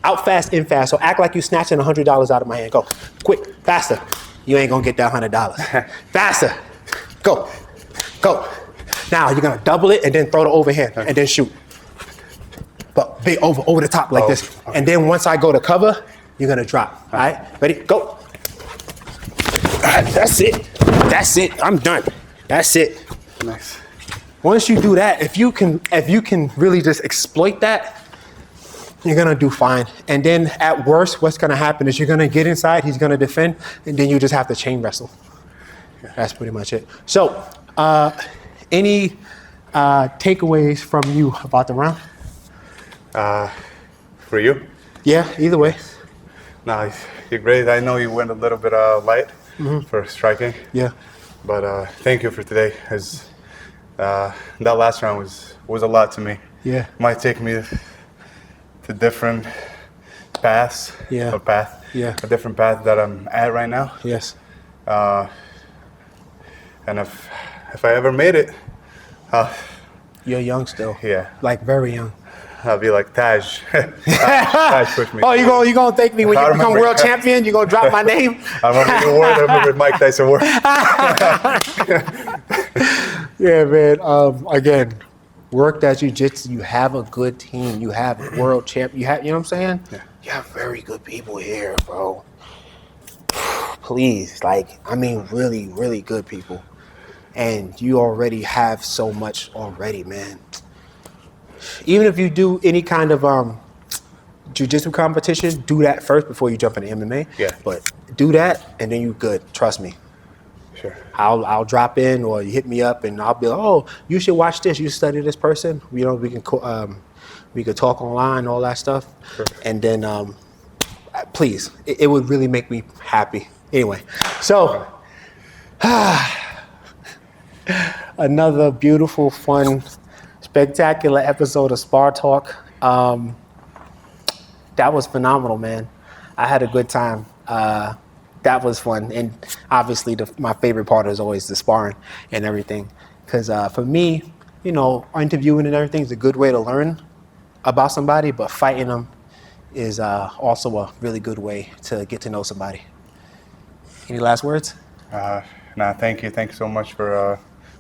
Out fast, in fast. So act like you snatching $100 out of my hand. Go, quick, faster. You ain't gonna get that $100. Faster, go. Now you're gonna double it and then throw the overhand and then shoot. But big over the top like this. Okay. And then once I go to cover, you're gonna drop. All right, ready, go. All right, that's it, I'm done. That's it. Nice. Once you do that, if you can really just exploit that, you're gonna do fine. And then at worst, what's gonna happen is you're gonna get inside, he's gonna defend, and then you just have to chain wrestle. That's pretty much it. So, any takeaways from you about the round? For you? Yeah, either way. No, you're great. I know you went a little bit light for striking. Yeah. But thank you for today. That last round was a lot to me. Yeah. Might take me to different paths. Yeah. A path. Yeah. A different path that I'm at right now. Yes. And if I ever made it, You're young still. yeah, Like very young. I'll be like Taj. Taj pushed me. Oh, you gonna thank me when I you become remember. world champion? You gonna drop my name? I remember your word. I remember Mike Tyson word. Yeah, man. Again, work that jiu-jitsu. You have a good team. You have a world champ. You know what I'm saying? Yeah. You have very good people here, bro. Please, really, really good people. And you already have so much already, man. Even if you do any kind of jiu-jitsu competition, do that first before you jump into MMA. Yeah. But do that, and then you're good. Trust me. Sure. I'll drop in, or you hit me up, and I'll be like, oh, you should watch this. You study this person. You know, we can talk online, all that stuff. Perfect. And then, please, it would really make me happy. Anyway, so another beautiful, fun, spectacular episode of Spar Talk. That was phenomenal, man. I had a good time. that was fun. And obviously, my favorite part is always the sparring and everything. Because for me, you know, interviewing and everything is a good way to learn about somebody, but fighting them is also a really good way to get to know somebody. Any last words? Nah, thank you. Thank you so much for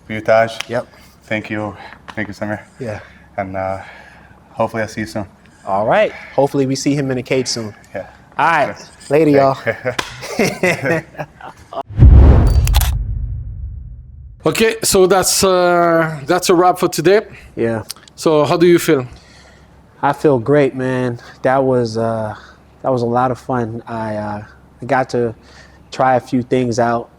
you, Taj. Yep. Thank you, Samir. Yeah. And hopefully I'll see you soon. All right. Hopefully we see him in the cage soon. Yeah. All right. Later, y'all. Okay, so that's a wrap for today. Yeah. So how do you feel? I feel great, man. That was a lot of fun. I got to try a few things out.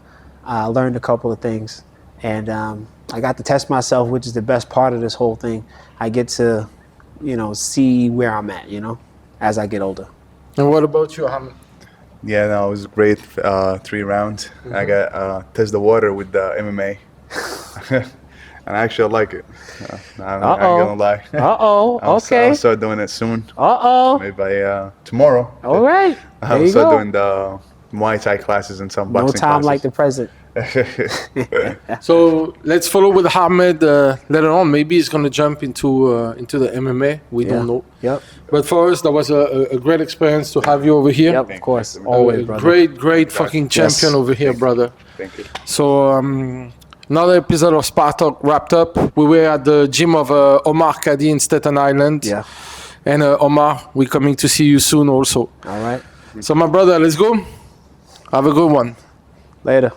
I learned a couple of things, and I got to test myself, which is the best part of this whole thing. I get to, you know, see where I'm at, you know, as I get older. And what about you, Ahmed? Yeah, no, it was great. 3 rounds. I got test the water with the MMA, and actually I like it. I'm not gonna lie. Okay. I'll start doing it soon. Maybe Maybe tomorrow. All right. There I'll you start go. doing the Muay Thai classes and some No boxing time classes. like the present. So let's follow with Ahmed later on. Maybe he's gonna jump into the MMA. We don't know. Yep. But for us, that was a great experience to have you over here. Yep. Of course. Always, A brother. great fucking champion over here, brother. Thank you. So another episode of Spar Talk wrapped up. We were at the gym of Omar Kadi in Staten Island. Yeah. And Omar, we're coming to see you soon also. All right. So my brother, let's go. Have a good one. Later.